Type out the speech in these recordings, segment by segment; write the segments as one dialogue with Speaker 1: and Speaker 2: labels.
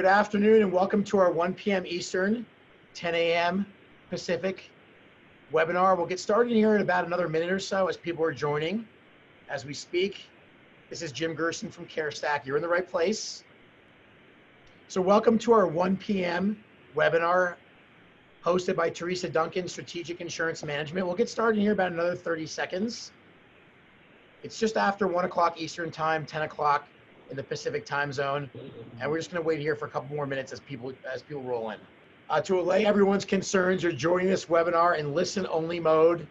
Speaker 1: good afternoon and welcome to our 1 p.m. Eastern, 10 a.m. Pacific webinar. We'll get started here in about another minute or so as people are joining as we speak. This is Jim Gerson from CareStack. You're in the right place. So welcome to our 1 p.m. webinar hosted by Teresa, Duncan, Strategic Insurance Management. We'll get started here about another 30 seconds. It's just after 1 o'clock Eastern time, 10 o'clock in the Pacific time zone. And we're just gonna wait here for a couple more minutes as people roll in. To allay everyone's concerns, you're joining this webinar in listen-only mode.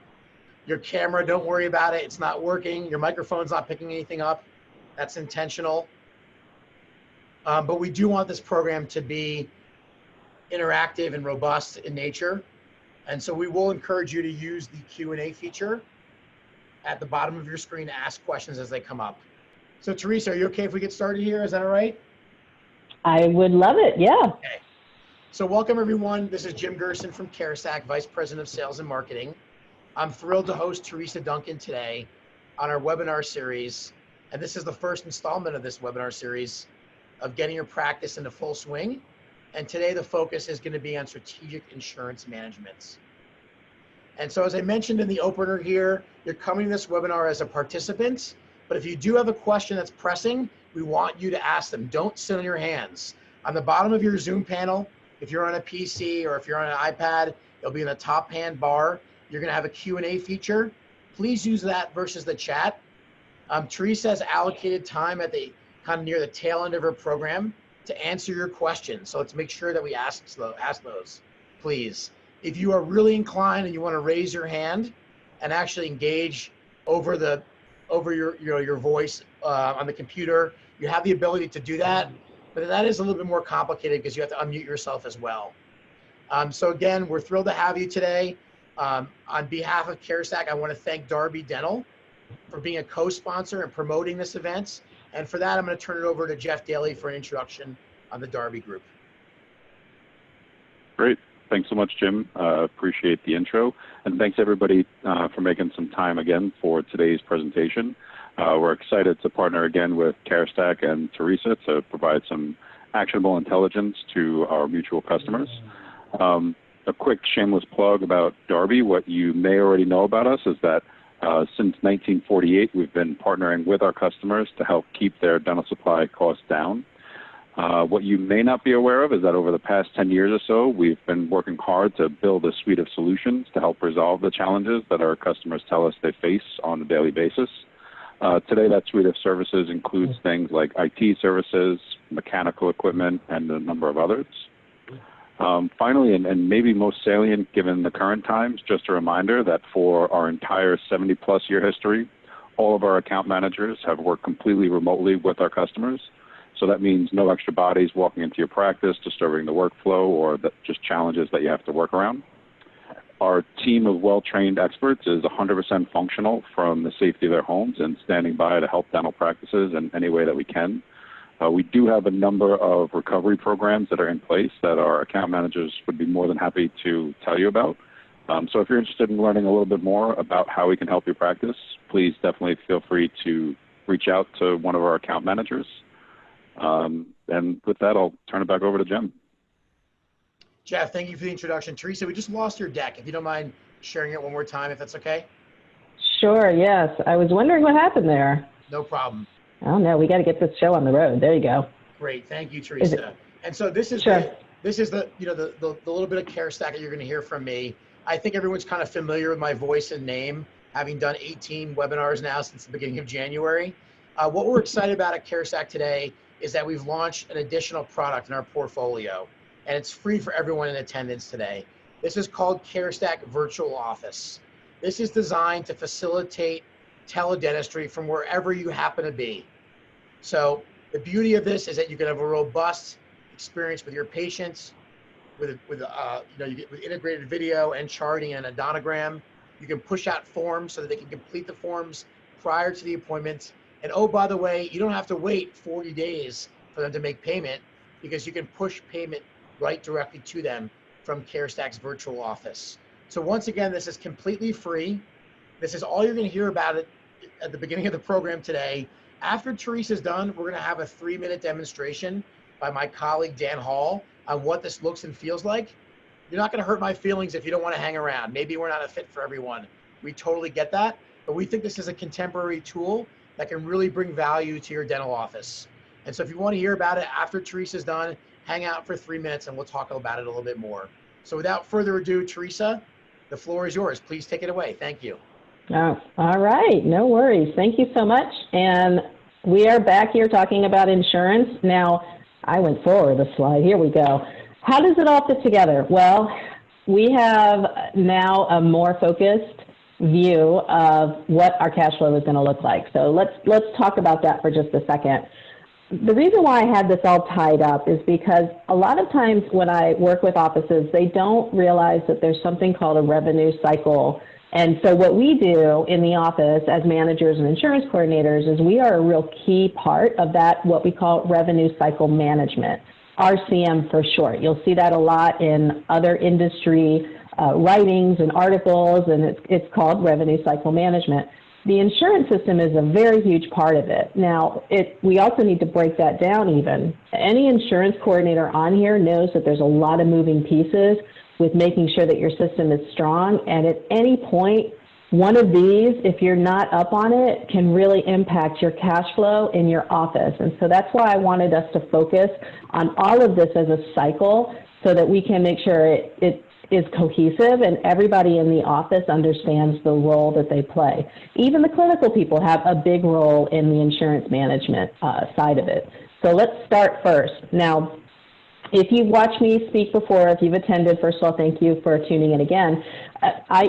Speaker 1: Your camera, don't worry about it. It's not working. Your microphone's not picking anything up. That's intentional. But we do want this program to be interactive and robust in nature. And so we will encourage you to use the Q&A feature at the bottom of your screen to ask questions as they come up. So Teresa, are you okay if we get started here? Is that all right?
Speaker 2: I would love it, yeah.
Speaker 1: Okay. So welcome everyone. This is Jim Gerson from CareStack, Vice President of Sales and Marketing. I'm thrilled to host Teresa Duncan today on our webinar series. And this is the first installment of this webinar series of getting your practice into full swing. And today the focus is going to be on strategic insurance management. And so as I mentioned in the opener here, you're coming to this webinar as a participant, but if you do have a question that's pressing, we want you to ask them. Don't sit on your hands. On the bottom of your Zoom panel, if you're on a PC or if you're on an iPad, it'll be in the top hand bar. You're gonna have a Q&A feature. Please use that versus the chat. Teresa has allocated time at the kind of near the tail end of her program to answer your questions. So let's make sure that we ask those, please. If you are really inclined and you want to raise your hand and actually engage over your voice on the computer, you have the ability to do that, but that is a little bit more complicated because you have to unmute yourself as well. So again, we're thrilled to have you today. On behalf of CareStack, I want to thank Darby Dental for being a co-sponsor and promoting this event. And for that, I'm going to turn it over to Jeff Daly for an introduction on the Darby Group.
Speaker 3: Great. Thanks so much, Jim. Appreciate the intro. And thanks everybody for making some time again for today's presentation. We're excited to partner again with CareStack and Teresa to provide some actionable intelligence to our mutual customers. A quick shameless plug about Darby. What you may already know about us is that since 1948, we've been partnering with our customers to help keep their dental supply costs down. What you may not be aware of is that over the past 10 years or so, we've been working hard to build a suite of solutions to help resolve the challenges that our customers tell us they face on a daily basis. Today, that suite of services includes things like IT services, mechanical equipment, and a number of others. Finally, and maybe most salient given the current times, just a reminder that for our entire 70-plus year history, all of our account managers have worked completely remotely with our customers. So that means no extra bodies walking into your practice, disturbing the workflow, or just challenges that you have to work around. Our team of well-trained experts is 100% functional from the safety of their homes and standing by to help dental practices in any way that we can. We do have a number of recovery programs that are in place that our account managers would be more than happy to tell you about. So if you're interested in learning a little bit more about how we can help your practice, please definitely feel free to reach out to one of our account managers. And with that, I'll turn it back over to Jim.
Speaker 1: Jeff, thank you for the introduction. Teresa, we just lost your deck. If you don't mind sharing it one more time, if that's okay.
Speaker 2: Sure, yes. I was wondering what happened there.
Speaker 1: No problem.
Speaker 2: Oh no, we got to get this show on the road. There you go.
Speaker 1: Great, thank you, Teresa. And so this is
Speaker 2: sure.
Speaker 1: the little bit of CareStack that you're going to hear from me. I think everyone's kind of familiar with my voice and name, having done 18 webinars now since the beginning of January. What we're excited about at CareStack today is that we've launched an additional product in our portfolio, and it's free for everyone in attendance today. This is called CareStack Virtual Office. This is designed to facilitate teledentistry from wherever you happen to be. So the beauty of this is that you can have a robust experience with your patients, with integrated video and charting and odontogram. You can push out forms so that they can complete the forms prior to the appointment. And oh, by the way, you don't have to wait 40 days for them to make payment because you can push payment right directly to them from CareStack's virtual office. So once again, this is completely free. This is all you're going to hear about it at the beginning of the program today. After Teresa's done, we're going to have a 3-minute demonstration by my colleague Dan Hall on what this looks and feels like, you're not going to hurt my feelings if you don't want to hang around. Maybe we're not a fit for everyone. We totally get that, but we think this is a contemporary tool that can really bring value to your dental office. And so if you want to hear about it after Teresa's done, hang out for 3 minutes and we'll talk about it a little bit more. So without further ado, Teresa, the floor is yours. Please take it away. Thank you.
Speaker 2: All right, no worries. Thank you so much. And we are back here talking about insurance. Now, I went forward a slide. Here we go. How does it all fit together? Well, we have now a more focused view of what our cash flow is going to look like. So let's talk about that for just a second. The reason why I had this all tied up is because a lot of times when I work with offices, they don't realize that there's something called a revenue cycle. And so what we do in the office as managers and insurance coordinators is we are a real key part of that, what we call revenue cycle management, RCM for short. You'll see that a lot in other industry writings and articles, and it's called revenue cycle management. The insurance system is a very huge part of it. Now, we also need to break that down even. Any insurance coordinator on here knows that there's a lot of moving pieces with making sure that your system is strong, and at any point, one of these, if you're not up on it, can really impact your cash flow in your office. And so that's why I wanted us to focus on all of this as a cycle so that we can make sure it is cohesive and everybody in the office understands the role that they play. Even the clinical people have a big role in the insurance management side of it. So let's start first. Now, if you've watched me speak before, if you've attended, first of all, thank you for tuning in again.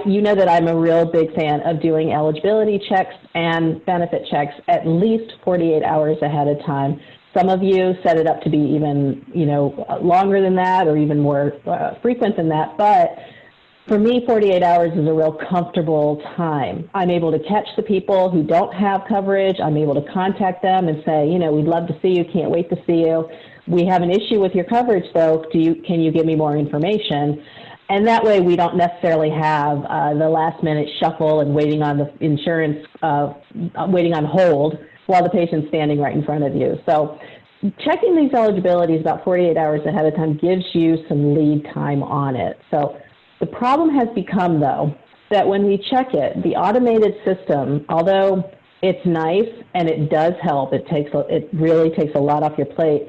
Speaker 2: You know that I'm a real big fan of doing eligibility checks and benefit checks at least 48 hours ahead of time. Some of you set it up to be even, longer than that or even more frequent than that. But for me, 48 hours is a real comfortable time. I'm able to catch the people who don't have coverage. I'm able to contact them and say, we'd love to see you, can't wait to see you. We have an issue with your coverage, though. Can you give me more information? And that way we don't necessarily have the last minute shuffle and waiting on the insurance, waiting on hold while the patient's standing right in front of you. So checking these eligibilities about 48 hours ahead of time gives you some lead time on it. So the problem has become, though, that when we check it, the automated system, although it's nice and it does help, it really takes a lot off your plate,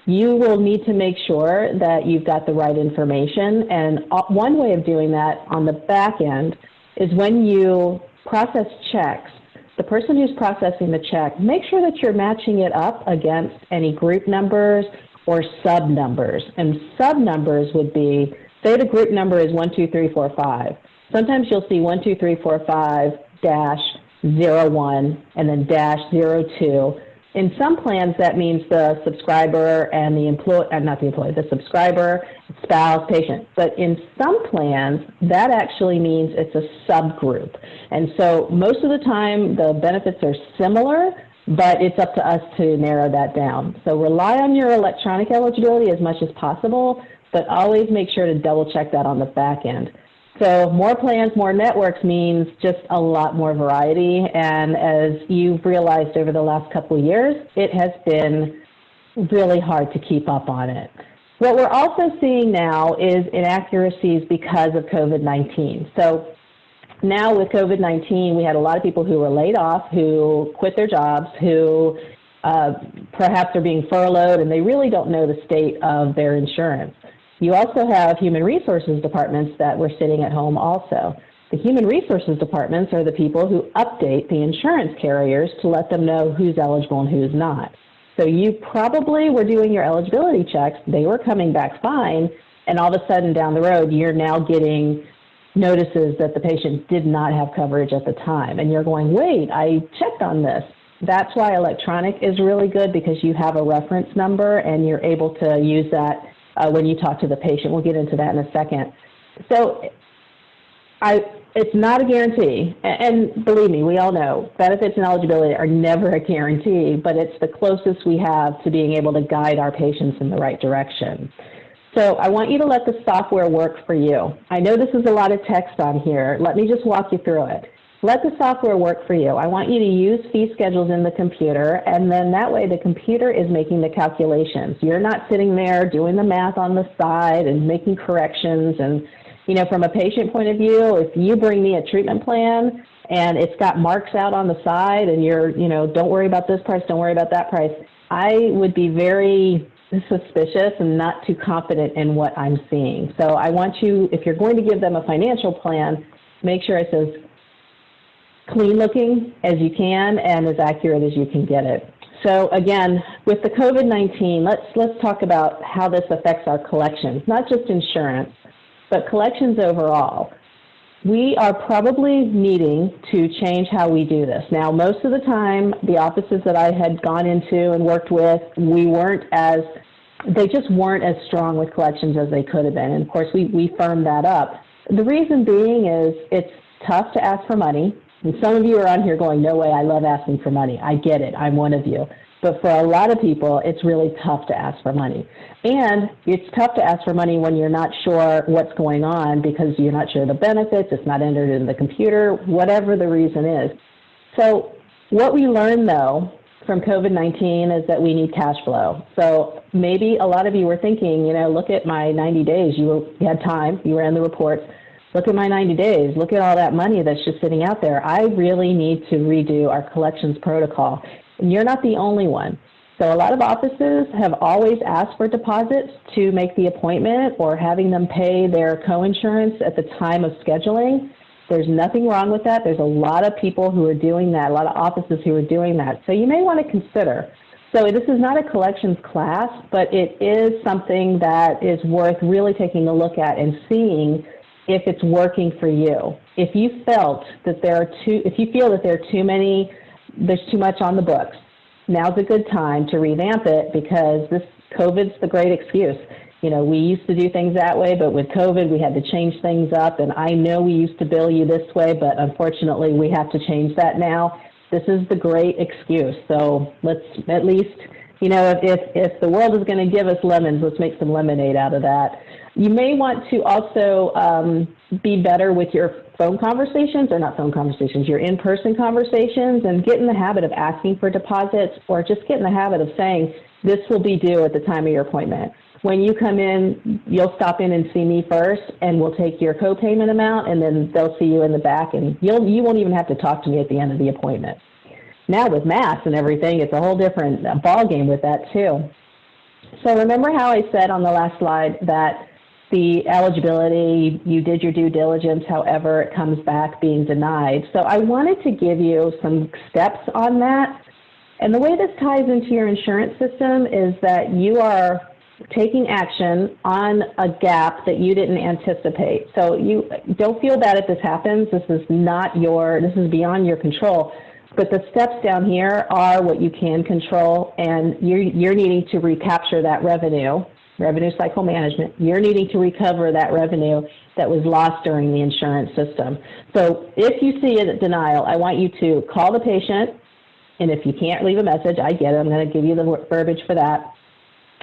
Speaker 2: you will need to make sure that you've got the right information. And one way of doing that on the back end is when you process checks, the person who's processing the check, make sure that you're matching it up against any group numbers or sub numbers. And sub numbers would be, say the group number is 12345. Sometimes you'll see 12345-01 and then -02. In some plans, that means the subscriber and the the subscriber, spouse, patient. But in some plans, that actually means it's a subgroup. And so most of the time, the benefits are similar, but it's up to us to narrow that down. So rely on your electronic eligibility as much as possible, but always make sure to double check that on the back end. So more plans, more networks means just a lot more variety. And as you've realized over the last couple of years, it has been really hard to keep up on it. What we're also seeing now is inaccuracies because of COVID-19. So now with COVID-19, we had a lot of people who were laid off, who quit their jobs, who perhaps are being furloughed, and they really don't know the state of their insurance. You also have human resources departments that were sitting at home also. The human resources departments are the people who update the insurance carriers to let them know who's eligible and who's not. So you probably were doing your eligibility checks, they were coming back fine, and all of a sudden down the road, you're now getting notices that the patient did not have coverage at the time. And you're going, wait, I checked on this. That's why electronic is really good, because you have a reference number and you're able to use that when you talk to the patient. We'll get into that in a second. So it's not a guarantee. And believe me, we all know benefits and eligibility are never a guarantee, but it's the closest we have to being able to guide our patients in the right direction. So I want you to let the software work for you. I know this is a lot of text on here. Let me just walk you through it. let the software work for you. I want you to use fee schedules in the computer, and then that way the computer is making the calculations. You're not sitting there doing the math on the side and making corrections. And, you know, from a patient point of view, if you bring me a treatment plan and it's got marks out on the side and you're, you know, don't worry about this price, don't worry about that price, I would be very suspicious and not too confident in what I'm seeing. So I want you, if you're going to give them a financial plan, make sure it's as clean looking as you can and as accurate as you can get it. So again, with the COVID-19, let's talk about how this affects our collections, not just insurance, but collections overall. We are probably needing to change how we do this. Now, most of the time, the offices that I had gone into and worked with, they just weren't as strong with collections as they could have been. And of course, we firmed that up. The reason being is it's tough to ask for money. And some of you are on here going, no way, I love asking for money. I get it, I'm one of you. But for a lot of people, it's really tough to ask for money. And it's tough to ask for money when you're not sure what's going on because you're not sure the benefits, it's not entered in the computer, whatever the reason is. So what we learned, though, from COVID-19 is that we need cash flow. So maybe a lot of you were thinking, you know, look at my 90 days. You had time, you ran the reports. Look at my 90 days. Look at all that money that's just sitting out there. I really need to redo our collections protocol. And you're not the only one. So a lot of offices have always asked for deposits to make the appointment or having them pay their co-insurance at the time of scheduling. There's nothing wrong with that. There's a lot of people who are doing that, a lot of offices who are doing that. So you may want to consider. So this is not a collections class, but it is something that is worth really taking a look at and seeing if it's working for you. If you felt that if you feel that there's too much on the books, now's a good time to revamp it because this COVID's the great excuse. You know, we used to do things that way, but with COVID, we had to change things up. And I know we used to bill you this way, but unfortunately, we have to change that now. This is the great excuse. So let's at least, you know, if the world is going to give us lemons, let's make some lemonade out of that. You may want to also be better with your phone conversations, or not phone conversations, your in-person conversations, and get in the habit of asking for deposits, or just get in the habit of saying, this will be due at the time of your appointment. When you come in, you'll stop in and see me first, and we'll take your co-payment amount, and then they'll see you in the back, and you won't even have to talk to me at the end of the appointment. Now with masks and everything, it's a whole different ballgame with that too. So remember how I said on the last slide that the eligibility, you did your due diligence, however, it comes back being denied. So I wanted to give you some steps on that. And the way this ties into your insurance system is that you are taking action on a gap that you didn't anticipate. So you don't feel bad if this happens. This is beyond your control. But the steps down here are what you can control, and you're needing to recapture that revenue cycle management. You're needing to recover that revenue that was lost during the insurance system. So if you see a denial, I want you to call the patient, and if you can't leave a message, I get it, I'm going to give you the verbiage for that.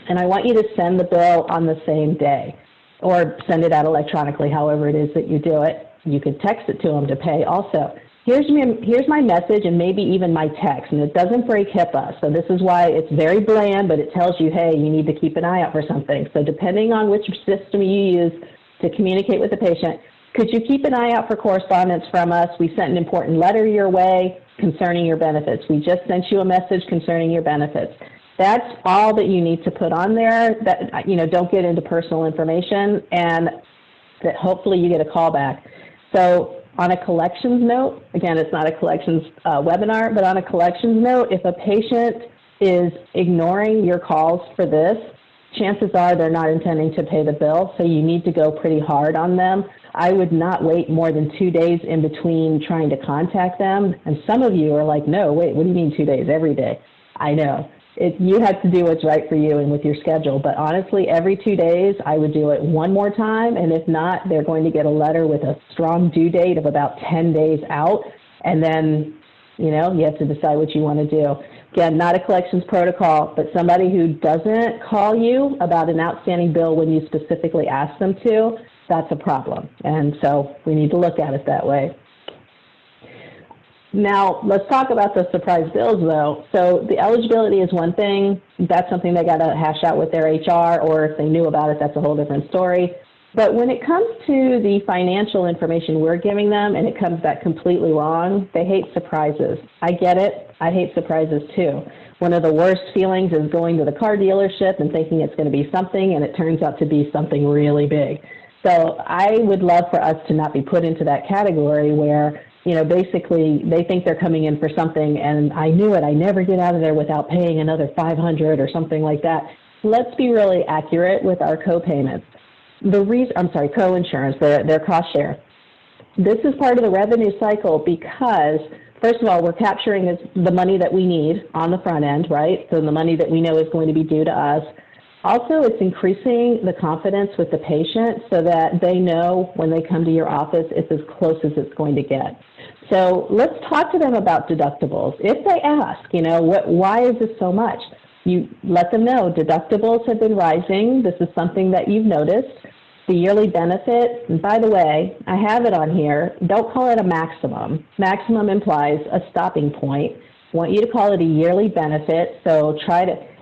Speaker 2: And I want you to send the bill on the same day, or send it out electronically, however it is that you do it. You could text it to them to pay also. Here's my message, and maybe even my text, and it doesn't break HIPAA. So this is why it's very bland, but it tells you, hey, you need to keep an eye out for something. So depending on which system you use to communicate with the patient, could you keep an eye out for correspondence from us? We sent an important letter your way concerning your benefits. We just sent you a message concerning your benefits. That's all that you need to put on there. That, you know, don't get into personal information, and that hopefully you get a call back. So on a collections note, again, it's not a collections webinar, but on a collections note, if a patient is ignoring your calls for this, chances are they're not intending to pay the bill, so you need to go pretty hard on them. I would not wait more than 2 days in between trying to contact them. And some of you are like, no, wait, what do you mean 2 days? Every day. I know. You have to do what's right for you and with your schedule. But honestly, every 2 days, I would do it one more time. And if not, they're going to get a letter with a strong due date of about 10 days out. And then, you know, you have to decide what you want to do. Again, not a collections protocol, but somebody who doesn't call you about an outstanding bill when you specifically ask them to, that's a problem. And so we need to look at it that way. Now, let's talk about the surprise bills, though. So the eligibility is one thing. That's something they got to hash out with their HR, or if they knew about it, that's a whole different story. But when it comes to the financial information we're giving them and it comes back completely wrong, they hate surprises. I get it. I hate surprises, too. One of the worst feelings is going to the car dealership and thinking it's going to be something, and it turns out to be something really big. So I would love for us to not be put into that category where, you know, basically they think they're coming in for something and I knew it, I never get out of there without paying another $500 or something like that. Let's be really accurate with our co-payments. Co-insurance, their cost share. This is part of the revenue cycle because, first of all, we're capturing the money that we need on the front end, right? So the money that we know is going to be due to us. Also, it's increasing the confidence with the patient so that they know when they come to your office, it's as close as it's going to get. So let's talk to them about deductibles. If they ask, you know, why is this so much? You let them know deductibles have been rising. This is something that you've noticed. The yearly benefit, and by the way, I have it on here. Don't call it a maximum. Maximum implies a stopping point. I want you to call it a yearly benefit. So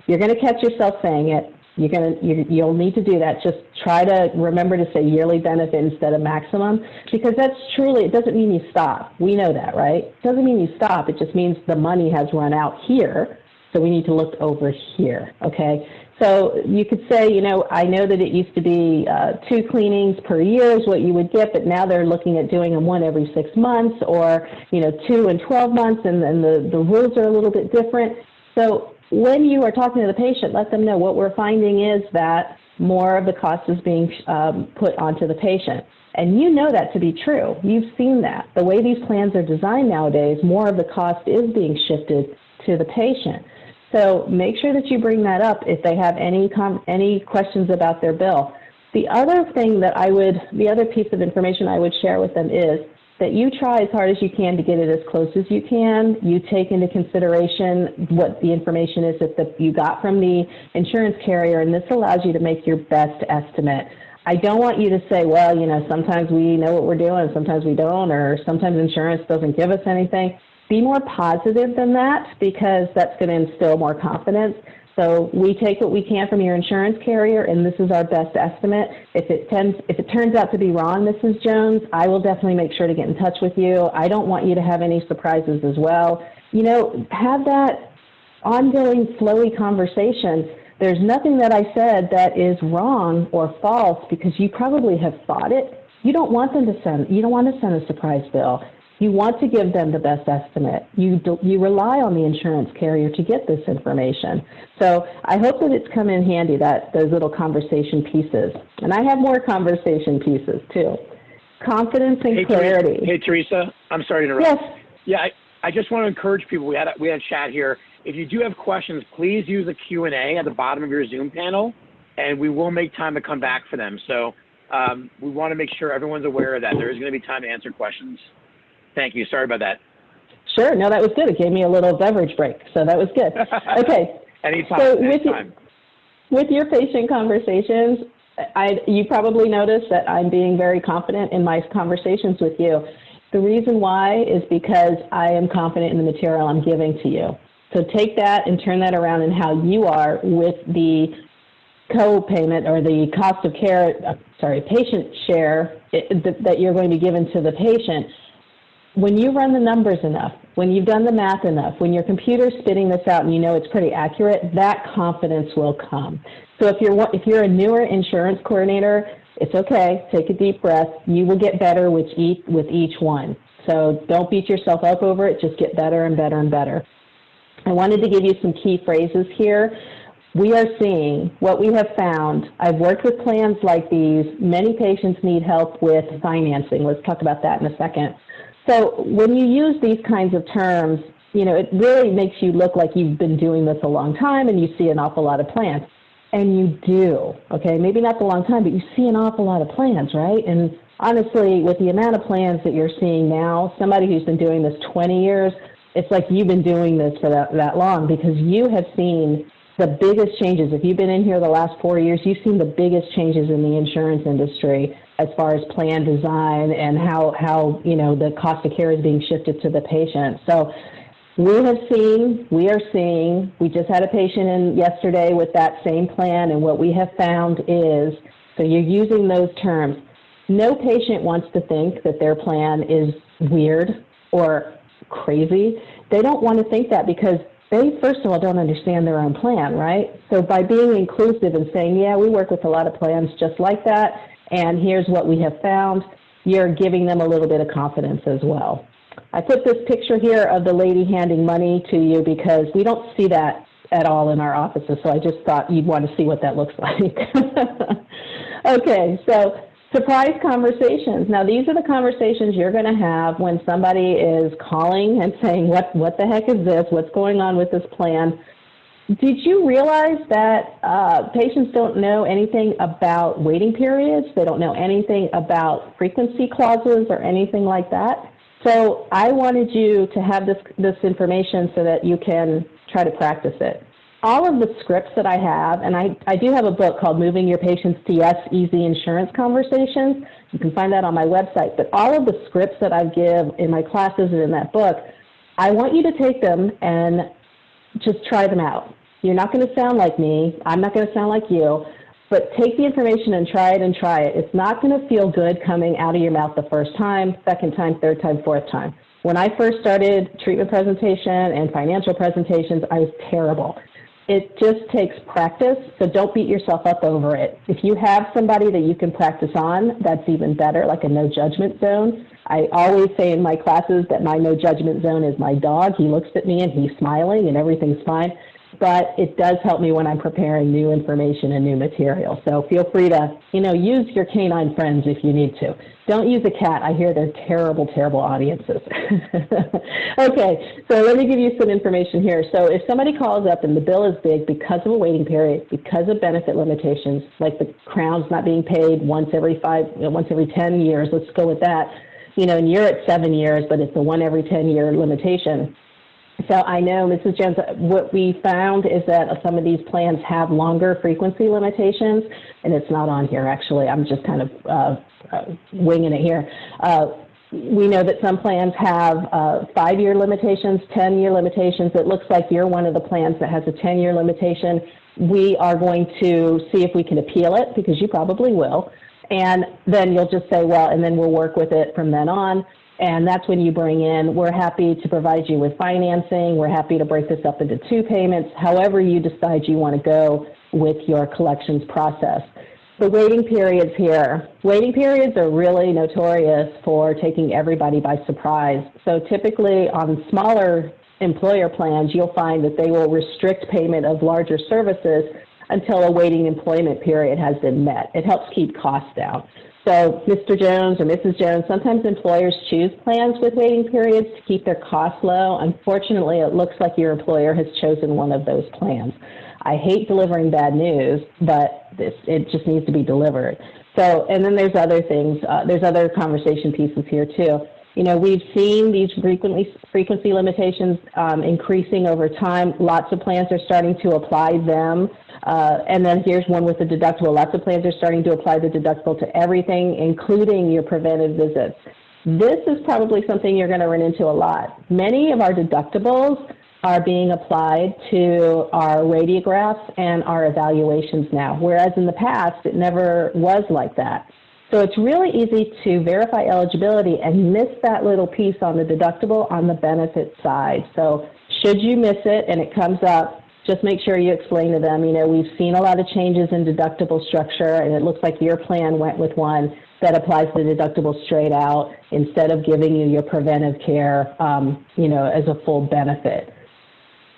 Speaker 2: you're going to catch yourself saying it. You'll need to do that. Just try to remember to say yearly benefit instead of maximum, because that's truly, it doesn't mean you stop. We know that, right? It doesn't mean you stop. It just means the money has run out here, so we need to look over here, okay? So you could say, you know, I know that it used to be 2 cleanings per year is what you would get, but now they're looking at doing them 1 every 6 months, or, you know, 2 in 12 months, and then the rules are a little bit different. So when you are talking to the patient, let them know what we're finding is that more of the cost is being put onto the patient. And you know that to be true. You've seen that. The way these plans are designed nowadays, more of the cost is being shifted to the patient. So make sure that you bring that up if they have any questions about their bill. The other piece of information I would share with them is that you try as hard as you can to get it as close as you can. You take into consideration what the information is that you got from the insurance carrier, and this allows you to make your best estimate. I don't want you to say, well, you know, sometimes we know what we're doing, sometimes we don't, or sometimes insurance doesn't give us anything. Be more positive than that, because that's going to instill more confidence. So we take what we can from your insurance carrier, and this is our best estimate. If it turns out to be wrong, Mrs. Jones, I will definitely make sure to get in touch with you. I don't want you to have any surprises as well. You know, have that ongoing, flowy conversation. There's nothing that I said that is wrong or false, because you probably have thought it. You don't want to send a surprise bill. You want to give them the best estimate. You rely on the insurance carrier to get this information. So I hope that it's come in handy, those little conversation pieces. And I have more conversation pieces too. Confidence and clarity.
Speaker 4: Hey, Teresa, I'm sorry to interrupt.
Speaker 2: Yes.
Speaker 4: Yeah, I just want to encourage people. We had a chat here. If you do have questions, please use the Q&A at the bottom of your Zoom panel, and we will make time to come back for them. So we want to make sure everyone's aware of that. There is going to be time to answer questions. Thank you. Sorry about that.
Speaker 2: Sure. No, that was good. It gave me a little beverage break, so that was good. Okay.
Speaker 4: Anytime.
Speaker 2: So
Speaker 4: anytime.
Speaker 2: With your patient conversations, you probably noticed that I'm being very confident in my conversations with you. The reason why is because I am confident in the material I'm giving to you. So take that and turn that around in how you are with the co-payment or the cost of care, patient share that you're going to be given to the patient. When you run the numbers enough, when you've done the math enough, when your computer's spitting this out and you know it's pretty accurate, that confidence will come. So if you're a newer insurance coordinator, it's okay. Take a deep breath. You will get better with each one. So don't beat yourself up over it. Just get better and better and better. I wanted to give you some key phrases here. We are seeing what we have found. I've worked with plans like these. Many patients need help with financing. Let's talk about that in a second. So when you use these kinds of terms, you know, it really makes you look like you've been doing this a long time and you see an awful lot of plans. And you do, okay? Maybe not the long time, but you see an awful lot of plans, right? And honestly, with the amount of plans that you're seeing now, somebody who's been doing this 20 years, it's like you've been doing this for that long, because you have seen the biggest changes. If you've been in here the last 4 years, you've seen the biggest changes in the insurance industry as far as plan design and how the cost of care is being shifted to the patient. So we are seeing, we just had a patient in yesterday with that same plan, and what we have found is, so you're using those terms, no patient wants to think that their plan is weird or crazy. They don't want to think that because they, first of all, don't understand their own plan, right? So by being inclusive and saying, yeah, we work with a lot of plans just like that, and here's what we have found, you're giving them a little bit of confidence as well. I put this picture here of the lady handing money to you because we don't see that at all in our offices, so I just thought you'd want to see what that looks like. Okay, so surprise conversations. Now, these are the conversations you're going to have when somebody is calling and saying, what the heck is this? What's going on with this plan? Did you realize that patients don't know anything about waiting periods? They don't know anything about frequency clauses or anything like that. So I wanted you to have this information so that you can try to practice it. All of the scripts that I have, and I do have a book called Moving Your Patients to Yes, Easy Insurance Conversations. You can find that on my website. But all of the scripts that I give in my classes and in that book, I want you to take them and just try them out. You're not going to sound like me. I'm not going to sound like you. But take the information and try it and try it. It's not going to feel good coming out of your mouth the first time, second time, third time, fourth time. When I first started treatment presentation and financial presentations, I was terrible. It just takes practice, so don't beat yourself up over it. If you have somebody that you can practice on, that's even better, like a no judgment zone. I always say in my classes that my no judgment zone is my dog. He looks at me and he's smiling and everything's fine. But it does help me when I'm preparing new information and new material. So feel free to, use your canine friends if you need to. Don't use a cat. I hear they're terrible, terrible audiences. Okay, so let me give you some information here. So if somebody calls up and the bill is big because of a waiting period, because of benefit limitations, like the Crown's not being paid once every 10 years, let's go with that, and you're at 7 years, but it's a 1 every 10-year limitation. So I know, Mrs. Jones, what we found is that some of these plans have longer frequency limitations, and it's not on here, actually. I'm just kind of winging it here. We know that some plans have 5-year limitations, 10-year limitations. It looks like you're one of the plans that has a 10-year limitation. We are going to see if we can appeal it, because you probably will. And then you'll just say, well, and then we'll work with it from then on. And that's when you bring in, we're happy to provide you with financing. We're happy to break this up into 2 payments, however you decide you want to go with your collections process. The waiting periods here. Waiting periods are really notorious for taking everybody by surprise. So typically on smaller employer plans, you'll find that they will restrict payment of larger services until a waiting employment period has been met. It helps keep costs down. So Mr. Jones or Mrs. Jones, sometimes employers choose plans with waiting periods to keep their costs low. Unfortunately, it looks like your employer has chosen one of those plans. I hate delivering bad news, but it just needs to be delivered. So, and then there's other things, there's other conversation pieces here too. We've seen these frequency limitations increasing over time. Lots of plans are starting to apply them. And then here's one with the deductible. Lots of plans are starting to apply the deductible to everything, including your preventive visits. This is probably something you're going to run into a lot. Many of our deductibles are being applied to our radiographs and our evaluations now, whereas in the past, it never was like that. So it's really easy to verify eligibility and miss that little piece on the deductible on the benefit side. So should you miss it and it comes up, just make sure you explain to them, we've seen a lot of changes in deductible structure, and it looks like your plan went with one that applies the deductible straight out instead of giving you your preventive care, as a full benefit.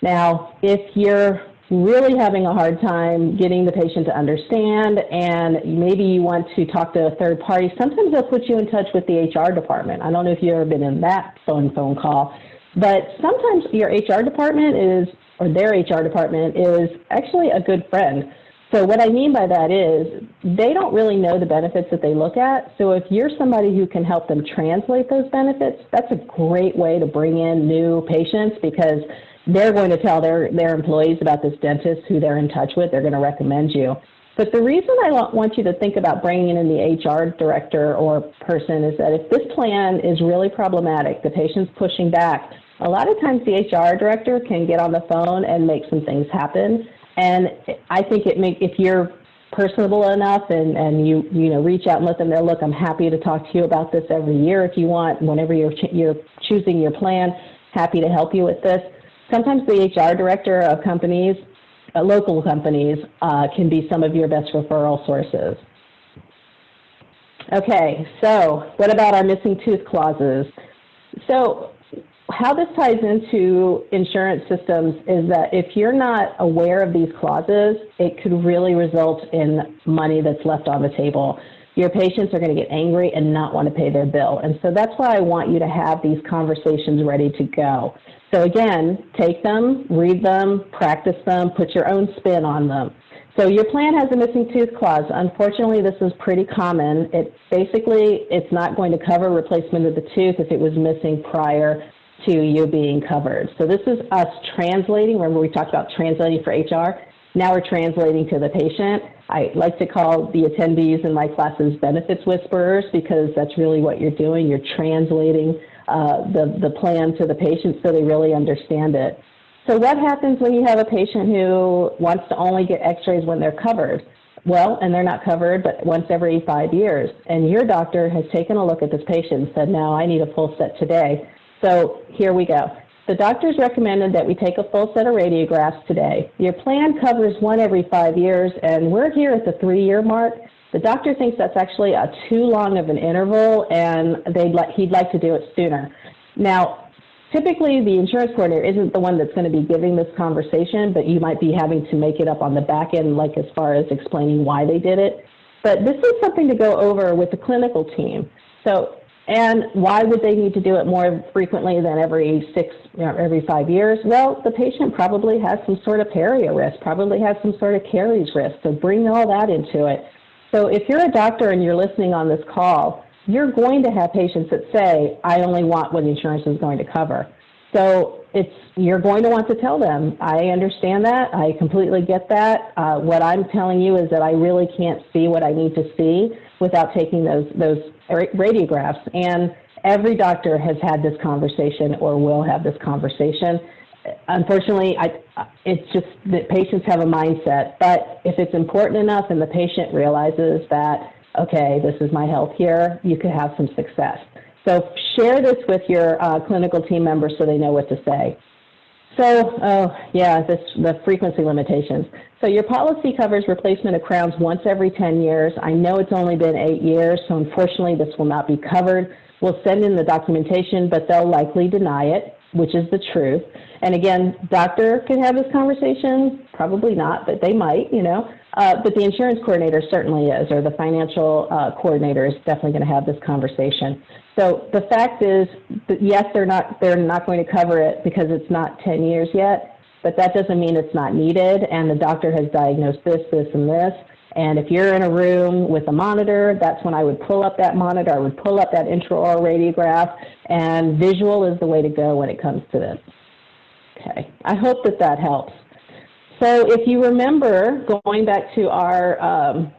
Speaker 2: Now, if you're really having a hard time getting the patient to understand and maybe you want to talk to a third party, sometimes they'll put you in touch with the HR department. I don't know if you've ever been in that phone call, but sometimes your HR department their HR department is actually a good friend. So what I mean by that is they don't really know the benefits that they look at. So if you're somebody who can help them translate those benefits, that's a great way to bring in new patients, because they're going to tell their employees about this dentist who they're in touch with. They're going to recommend you. But the reason I want you to think about bringing in the HR director or person is that if this plan is really problematic, the patient's pushing back, a lot of times the HR director can get on the phone and make some things happen. And I think if you're personable enough and you reach out and let them know, look, I'm happy to talk to you about this every year if you want, whenever you're choosing your plan, happy to help you with this. Sometimes the HR director of companies, local companies, can be some of your best referral sources. Okay, so what about our missing tooth clauses? So how this ties into insurance systems is that if you're not aware of these clauses, it could really result in money that's left on the table. Your patients are going to get angry and not want to pay their bill. And so that's why I want you to have these conversations ready to go. So again, take them, read them, practice them, put your own spin on them. So your plan has a missing tooth clause. Unfortunately, this is pretty common. It's not going to cover replacement of the tooth if it was missing prior to you being covered. So this is us translating. Remember we talked about translating for HR? Now we're translating to the patient. I like to call the attendees in my classes benefits whisperers because that's really what you're doing. You're translating the plan to the patient so they really understand it. So what happens when you have a patient who wants to only get x-rays when they're covered? Well, and they're not covered, but once every 5 years. And your doctor has taken a look at this patient and said, no, I need a full set today. So here we go. The doctor's recommended that we take a full set of radiographs today. Your plan covers one every 5 years, and we're here at the 3-year mark. The doctor thinks that's actually too long of an interval, and he'd like to do it sooner. Now, typically the insurance coordinator isn't the one that's going to be giving this conversation, but you might be having to make it up on the back end, like as far as explaining why they did it. But this is something to go over with the clinical team. So, and why would they need to do it more frequently than every 5 years? Well, the patient probably has some sort of perio risk, probably has some sort of caries risk, so bring all that into it. So if you're a doctor and you're listening on this call, you're going to have patients that say, I only want what insurance is going to cover. So you're going to want to tell them, I understand that, I completely get that. What I'm telling you is that I really can't see what I need to see without taking those radiographs. And every doctor has had this conversation or will have this conversation. Unfortunately, it's just that patients have a mindset, but if it's important enough and the patient realizes that, okay, this is my health here, you could have some success. So share this with your clinical team members so they know what to say. So, the frequency limitations. So your policy covers replacement of crowns once every 10 years. I know it's only been 8 years, so unfortunately this will not be covered. We'll send in the documentation, but they'll likely deny it, which is the truth. And again, doctor can have this conversation, probably not, but they might, but the insurance coordinator certainly is, or the financial coordinator is definitely going to have this conversation. So the fact is that yes, they're not going to cover it because it's not 10 years yet, but that doesn't mean it's not needed, and the doctor has diagnosed this, this, and this. And if you're in a room with a monitor, that's when I would pull up that monitor, I would pull up that intraoral radiograph, and visual is the way to go when it comes to this. Okay, I hope that helps. So if you remember, going back to our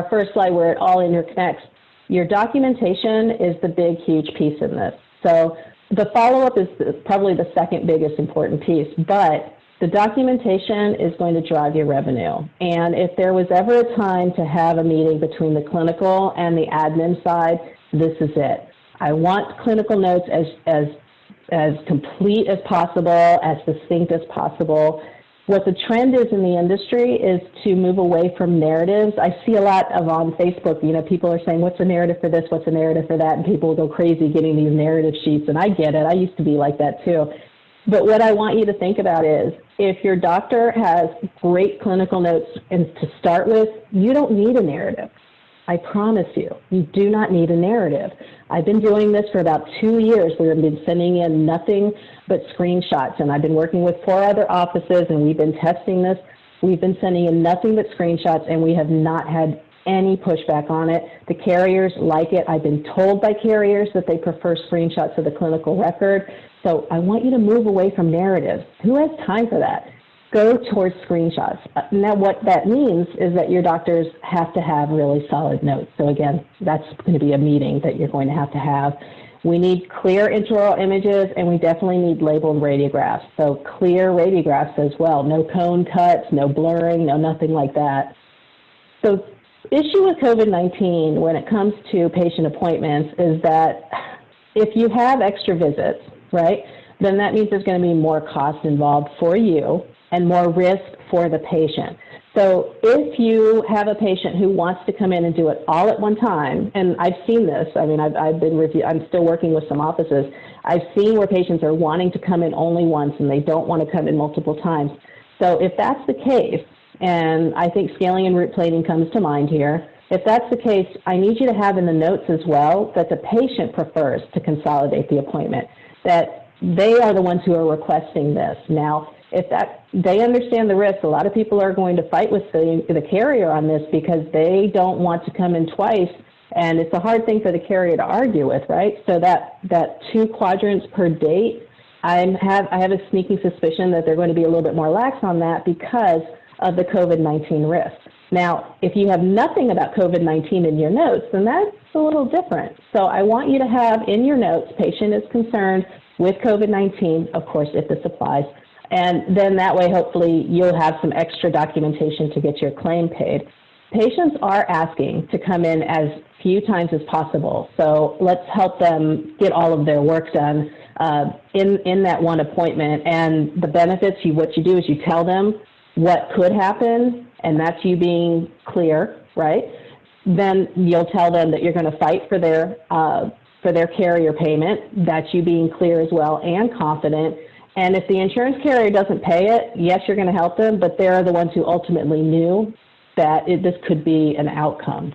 Speaker 2: first slide where it all interconnects, your documentation is the big, huge piece in this. So the follow-up is probably the second biggest important piece, but the documentation is going to drive your revenue. And if there was ever a time to have a meeting between the clinical and the admin side, this is it. I want clinical notes as complete as possible, as distinct as possible. What the trend is in the industry is to move away from narratives. I see a lot of on Facebook, people are saying, what's the narrative for this, what's the narrative for that, and people will go crazy getting these narrative sheets, and I get it. I used to be like that too. But what I want you to think about is, if your doctor has great clinical notes and to start with, you don't need a narrative. I promise you, you do not need a narrative. I've been doing this for about 2 years. We've been sending in nothing but screenshots, and I've been working with 4 other offices, and we've been testing this. We've been sending in nothing but screenshots, and we have not had any pushback on it. The carriers like it. I've been told by carriers that they prefer screenshots of the clinical record. So I want you to move away from narratives. Who has time for that? Go towards screenshots. Now what that means is that your doctors have to have really solid notes. So again, that's going to be a meeting that you're going to have. We need clear intraoral images, and we definitely need labeled radiographs. So clear radiographs as well. No cone cuts, no blurring, no nothing like that. So issue with COVID-19 when it comes to patient appointments is that if you have extra visits, right, then that means there's going to be more cost involved for you and more risk for the patient. So if you have a patient who wants to come in and do it all at one time, and I've seen this, I mean, I'm still working with some offices, I've seen where patients are wanting to come in only once and they don't want to come in multiple times. So if that's the case, and I think scaling and route planing comes to mind here, if that's the case, I need you to have in the notes as well that the patient prefers to consolidate the appointment, that they are the ones who are requesting this. Now, if they understand the risk, a lot of people are going to fight with the carrier on this because they don't want to come in twice, and it's a hard thing for the carrier to argue with, right? So that 2 quadrants per date, I have a sneaking suspicion that they're going to be a little bit more lax on that because of the COVID-19 risk. Now, if you have nothing about COVID-19 in your notes, then that's a little different. So I want you to have in your notes, patient is concerned with COVID-19, of course, if this applies. And then that way, hopefully, you'll have some extra documentation to get your claim paid. Patients are asking to come in as few times as possible. So let's help them get all of their work done in that one appointment. And the benefits, what you do is you tell them what could happen, and that's you being clear, right? Then you'll tell them that you're going to fight for their carrier payment. That's you being clear as well and confident. And if the insurance carrier doesn't pay it, yes, you're going to help them, but they're the ones who ultimately knew that this could be an outcome.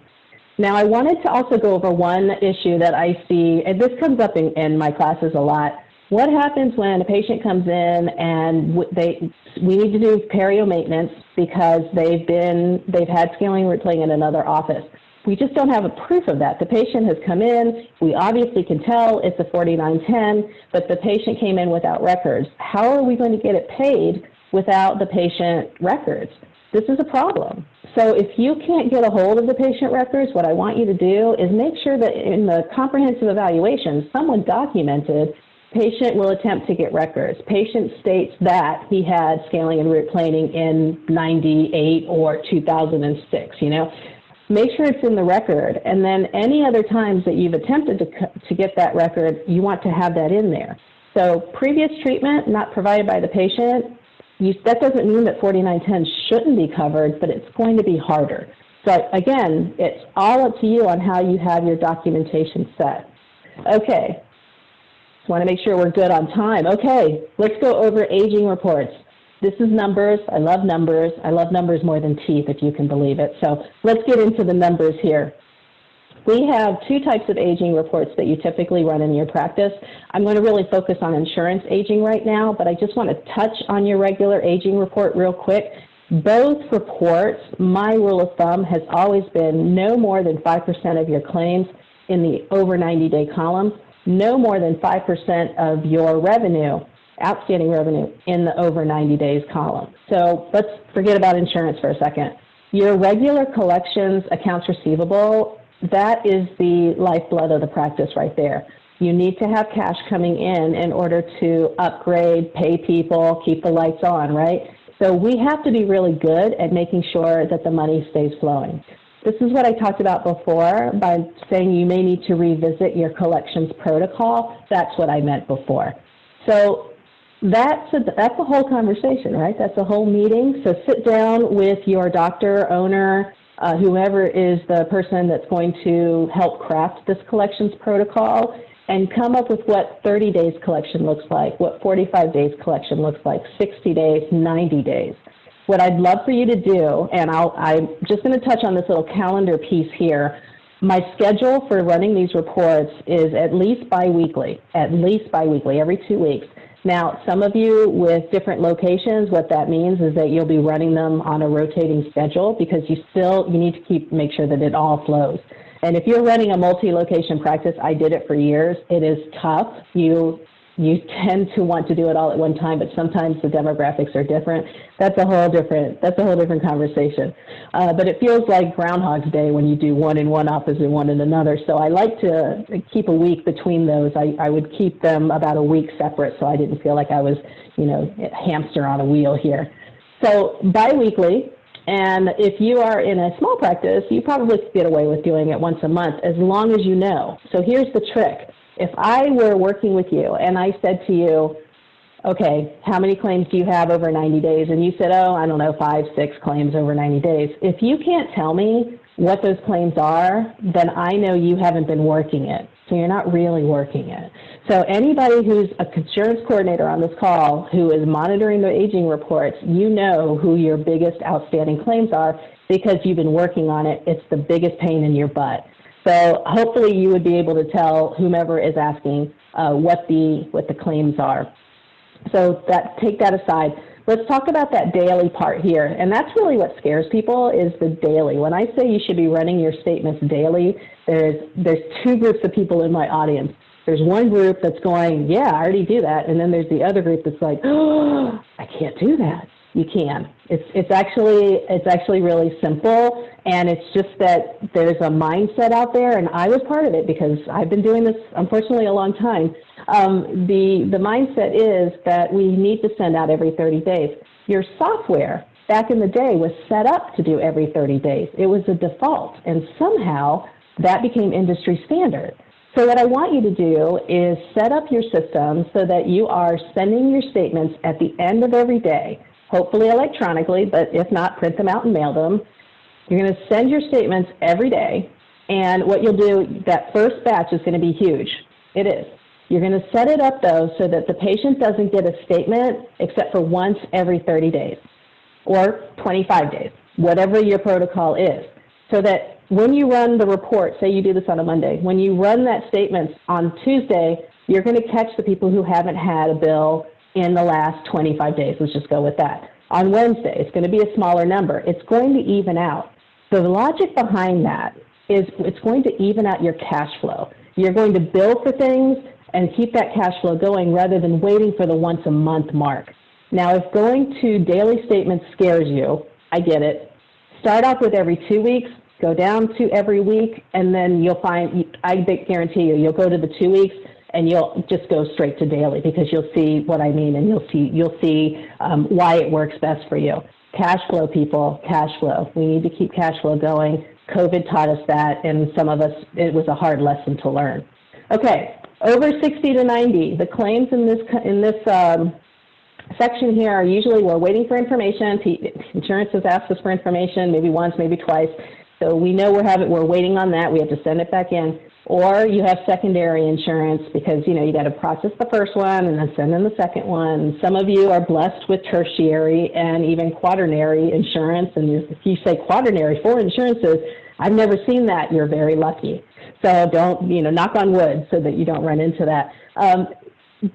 Speaker 2: Now, I wanted to also go over one issue that I see, and this comes up in my classes a lot. What happens when a patient comes in and we need to do perio maintenance because they've had scaling route playing in another office? We just don't have a proof of that. The patient has come in. We obviously can tell it's a 4910, but the patient came in without records. How are we going to get it paid without the patient records? This is a problem. So if you can't get a hold of the patient records, what I want you to do is make sure that in the comprehensive evaluation, someone documented patient will attempt to get records. Patient states that he had scaling and route planing in 98 or 2006, Make sure it's in the record, and then any other times that you've attempted to get that record, you want to have that in there. So previous treatment not provided by the patient, that doesn't mean that 4910 shouldn't be covered, but it's going to be harder. So again, it's all up to you on how you have your documentation set. Okay, want to make sure we're good on time. Okay, let's go over aging reports. This is numbers. I love numbers. I love numbers more than teeth, if you can believe it. So let's get into the numbers here. We have 2 types of aging reports that you typically run in your practice. I'm going to really focus on insurance aging right now, but I just want to touch on your regular aging report real quick. Both reports, my rule of thumb has always been no more than 5% of your claims in the over 90-day column, no more than 5% of your revenue, outstanding revenue, in the over 90 days column. So let's forget about insurance for a second. Your regular collections, accounts receivable, that is the lifeblood of the practice right there. You need to have cash coming in order to upgrade, pay people, keep the lights on, right? So we have to be really good at making sure that the money stays flowing. This is what I talked about before by saying you may need to revisit your collections protocol. That's what I meant before. So that's a whole conversation, right? That's a whole meeting. So sit down with your doctor, owner, whoever is the person that's going to help craft this collections protocol, and come up with what 30 days collection looks like, what 45 days collection looks like, 60 days, 90 days. What I'd love for you to do, and I'm just going to touch on this little calendar piece here. My schedule for running these reports is at least biweekly, every 2 weeks. Now, some of you with different locations, what that means is that you'll be running them on a rotating schedule because you need to make sure that it all flows. And if you're running a multi-location practice, I did it for years, it is tough. You tend to want to do it all at one time, but sometimes the demographics are different. That's a whole different conversation. But it feels like Groundhog's Day when you do one in one office and one in another. So I like to keep a week between those. I would keep them about a week separate so I didn't feel like I was, a hamster on a wheel here. So biweekly, and if you are in a small practice, you probably could get away with doing it once a month as long as you know. So here's the trick. If I were working with you and I said to you, okay, how many claims do you have over 90 days? And you said, oh, I don't know, 5, 6 claims over 90 days. If you can't tell me what those claims are, then I know you haven't been working it. So you're not really working it. So anybody who's a insurance coordinator on this call who is monitoring the aging reports, you know who your biggest outstanding claims are because you've been working on it. It's the biggest pain in your butt. So hopefully you would be able to tell whomever is asking what the claims are. So take that aside. Let's talk about that daily part here. And that's really what scares people is the daily. When I say you should be running your statements daily, there's 2 groups of people in my audience. There's one group that's going, yeah, I already do that. And then there's the other group that's like, oh, I can't do that. You can. It's actually really simple, and it's just that there's a mindset out there, and I was part of it because I've been doing this, unfortunately, a long time. The mindset is that we need to send out every 30 days. Your software back in the day was set up to do every 30 days. It was a default, and somehow that became industry standard. So what I want you to do is set up your system so that you are sending your statements at the end of every day, hopefully electronically, but if not, print them out and mail them. You're going to send your statements every day, and what you'll do, that first batch is going to be huge. It is. You're going to set it up, though, so that the patient doesn't get a statement except for once every 30 days or 25 days, whatever your protocol is, so that when you run the report, say you do this on a Monday, when you run that statement on Tuesday, you're going to catch the people who haven't had a bill in the last 25 days. Let's just go with that. On Wednesday, it's going to be a smaller number. It's going to even out. So the logic behind that is it's going to even out your cash flow. You're going to bill for things and keep that cash flow going rather than waiting for the once a month mark. Now, if going to daily statements scares you, I get it. Start off with every 2 weeks, go down to every week, and then you'll find, I guarantee you'll go to the 2 weeks and you'll just go straight to daily because you'll see what I mean and you'll see why it works best for you. Cash flow, people, cash flow. We need to keep cash flow going. COVID taught us that, and some of us, it was a hard lesson to learn. Okay, over 60 to 90, the claims in this section here are usually we're waiting for information. Insurance has asked us for information, maybe once, maybe twice. So we know we're waiting on that. We have to send it back in. Or you have secondary insurance because, you got to process the first one and then send in the second one. Some of you are blessed with tertiary and even quaternary insurance. And if you say quaternary, 4 insurances, I've never seen that. You're very lucky. So don't, knock on wood so that you don't run into that.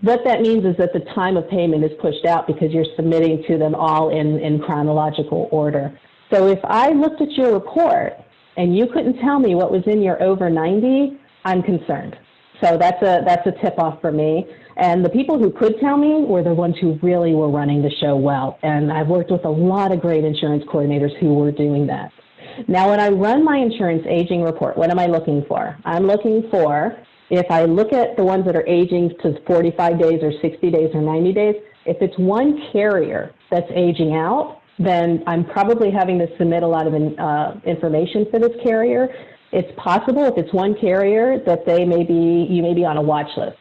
Speaker 2: What that means is that the time of payment is pushed out because you're submitting to them all in chronological order. So if I looked at your report and you couldn't tell me what was in your over 90, I'm concerned. So that's a tip-off for me. And the people who could tell me were the ones who really were running the show well. And I've worked with a lot of great insurance coordinators who were doing that. Now, when I run my insurance aging report, what am I looking for? I'm looking for, if I look at the ones that are aging to 45 days or 60 days or 90 days, if it's one carrier that's aging out, then I'm probably having to submit a lot of information for this carrier. It's possible if it's one carrier that you may be on a watch list.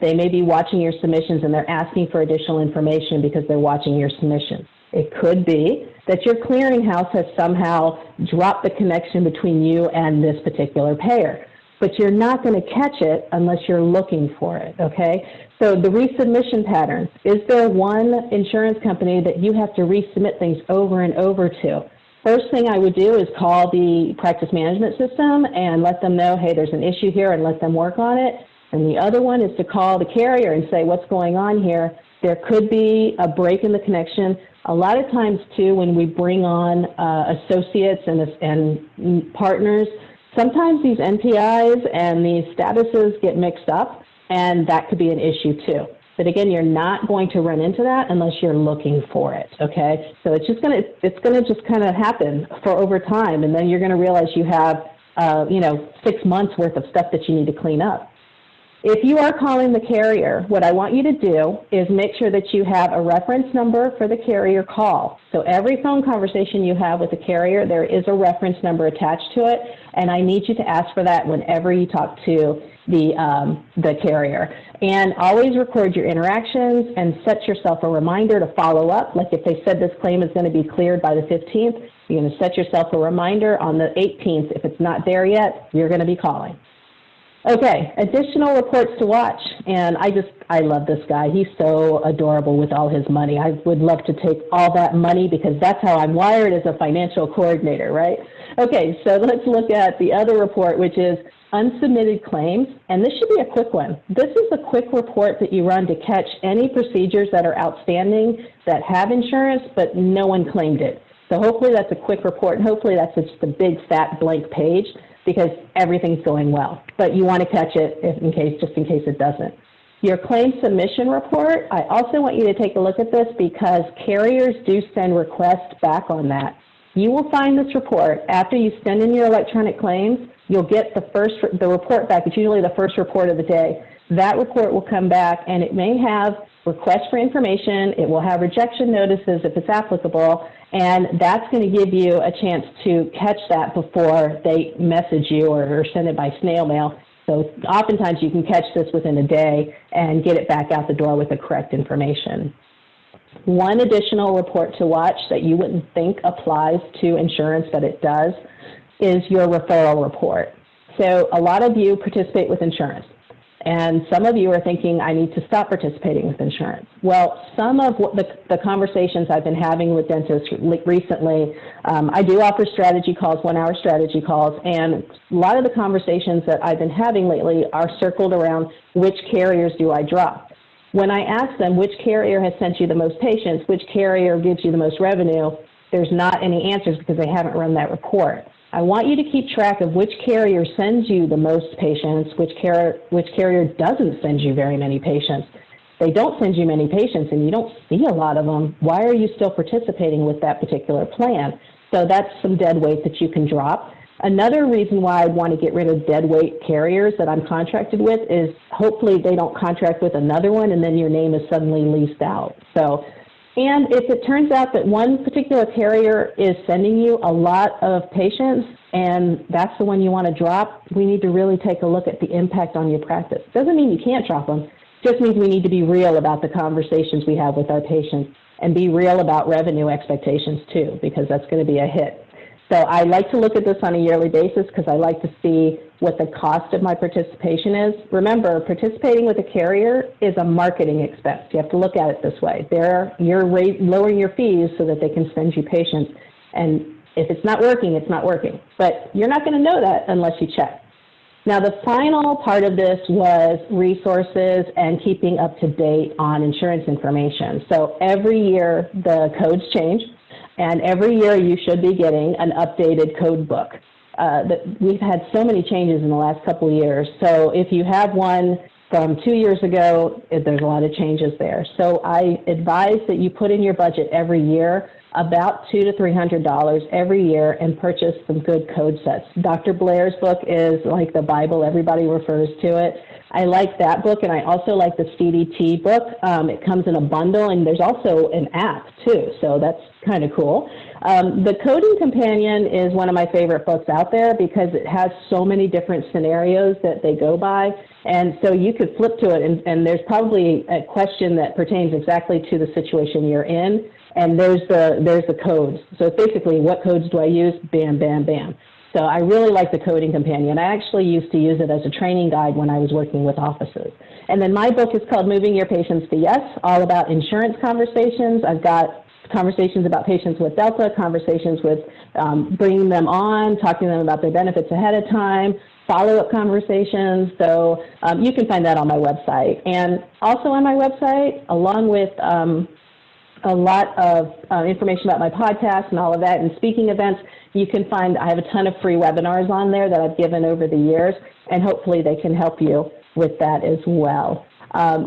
Speaker 2: They may be watching your submissions and they're asking for additional information because they're watching your submission. It could be that your clearinghouse has somehow dropped the connection between you and this particular payer. But you're not going to catch it unless you're looking for it, okay? So the resubmission patterns, is there one insurance company that you have to resubmit things over and over to? First thing I would do is call the practice management system and let them know, hey, there's an issue here, and let them work on it. And the other one is to call the carrier and say, what's going on here? There could be a break in the connection. A lot of times, too, when we bring on associates and partners, sometimes these NPIs and these statuses get mixed up, and that could be an issue, too. But again, you're not going to run into that unless you're looking for it, okay? So it's gonna just kind of happen for over time, and then you're gonna realize you have, 6 months worth of stuff that you need to clean up. If you are calling the carrier, what I want you to do is make sure that you have a reference number for the carrier call. So every phone conversation you have with the carrier, there is a reference number attached to it, and I need you to ask for that whenever you talk to the carrier. And always record your interactions and set yourself a reminder to follow up. Like if they said this claim is going to be cleared by the 15th, you're going to set yourself a reminder on the 18th. If it's not there yet, you're going to be calling. Okay, additional reports to watch, and I love this guy. He's so adorable with all his money. I would love to take all that money because that's how I'm wired as a financial coordinator, right? Okay, so let's look at the other report, which is unsubmitted claims, and this should be a quick one. This is a quick report that you run to catch any procedures that are outstanding that have insurance, but no one claimed it. So hopefully that's a quick report, and hopefully that's just a big fat blank page, because everything's going well. But you want to catch it just in case it doesn't. Your claim submission report, I also want you to take a look at this because carriers do send requests back on that. You will find this report after you send in your electronic claims. You'll get the report back. It's usually the first report of the day. That report will come back, and it may have requests for information. It will have rejection notices if it's applicable, and that's going to give you a chance to catch that before they message you or send it by snail mail. So oftentimes you can catch this within a day and get it back out the door with the correct information. One additional report to watch that you wouldn't think applies to insurance, but it does, is your referral report. So a lot of you participate with insurance. And some of you are thinking, I need to stop participating with insurance. Well, some of the conversations I've been having with dentists recently, I do offer strategy calls, 1-hour strategy calls, and a lot of the conversations that I've been having lately are circled around which carriers do I drop. When I ask them which carrier has sent you the most patients, which carrier gives you the most revenue, there's not any answers because they haven't run that report. I want you to keep track of which carrier sends you the most patients, which carrier doesn't send you very many patients. They don't send you many patients and you don't see a lot of them. Why are you still participating with that particular plan? So that's some dead weight that you can drop. Another reason why I'd want to get rid of dead weight carriers that I'm contracted with is hopefully they don't contract with another one and then your name is suddenly leased out. And if it turns out that one particular carrier is sending you a lot of patients and that's the one you want to drop, we need to really take a look at the impact on your practice. Doesn't mean you can't drop them, just means we need to be real about the conversations we have with our patients and be real about revenue expectations too, because that's going to be a hit. So I like to look at this on a yearly basis because I like to see what the cost of my participation is. Remember, participating with a carrier is a marketing expense. You have to look at it this way. You're lowering your fees so that they can send you patients. And if it's not working, it's not working. But you're not going to know that unless you check. Now, the final part of this was resources and keeping up to date on insurance information. So every year, the codes change. And every year you should be getting an updated code book. We've had so many changes in the last couple of years. So if you have one from 2 years ago, there's a lot of changes there. So I advise that you put in your budget every year about $200 to $300 every year and purchase some good code sets. Dr. Blair's book is like the Bible. Everybody refers to it. I like that book, and I also like the CDT book. It comes in a bundle, and there's also an app, too, so that's kind of cool. The Coding Companion is one of my favorite books out there because it has so many different scenarios that they go by, and so you could flip to it, and there's probably a question that pertains exactly to the situation you're in, and there's the codes. So basically, what codes do I use? Bam, bam, bam. So I really like the Coding Companion. I actually used to use it as a training guide when I was working with offices. And then my book is called Moving Your Patients to Yes, all about insurance conversations. I've got conversations about patients with Delta, conversations with bringing them on, talking to them about their benefits ahead of time, follow-up conversations. So you can find that on my website. And also on my website, along with a lot of information about my podcast and all of that and speaking events, you can find, I have a ton of free webinars on there that I've given over the years, and hopefully they can help you with that as well.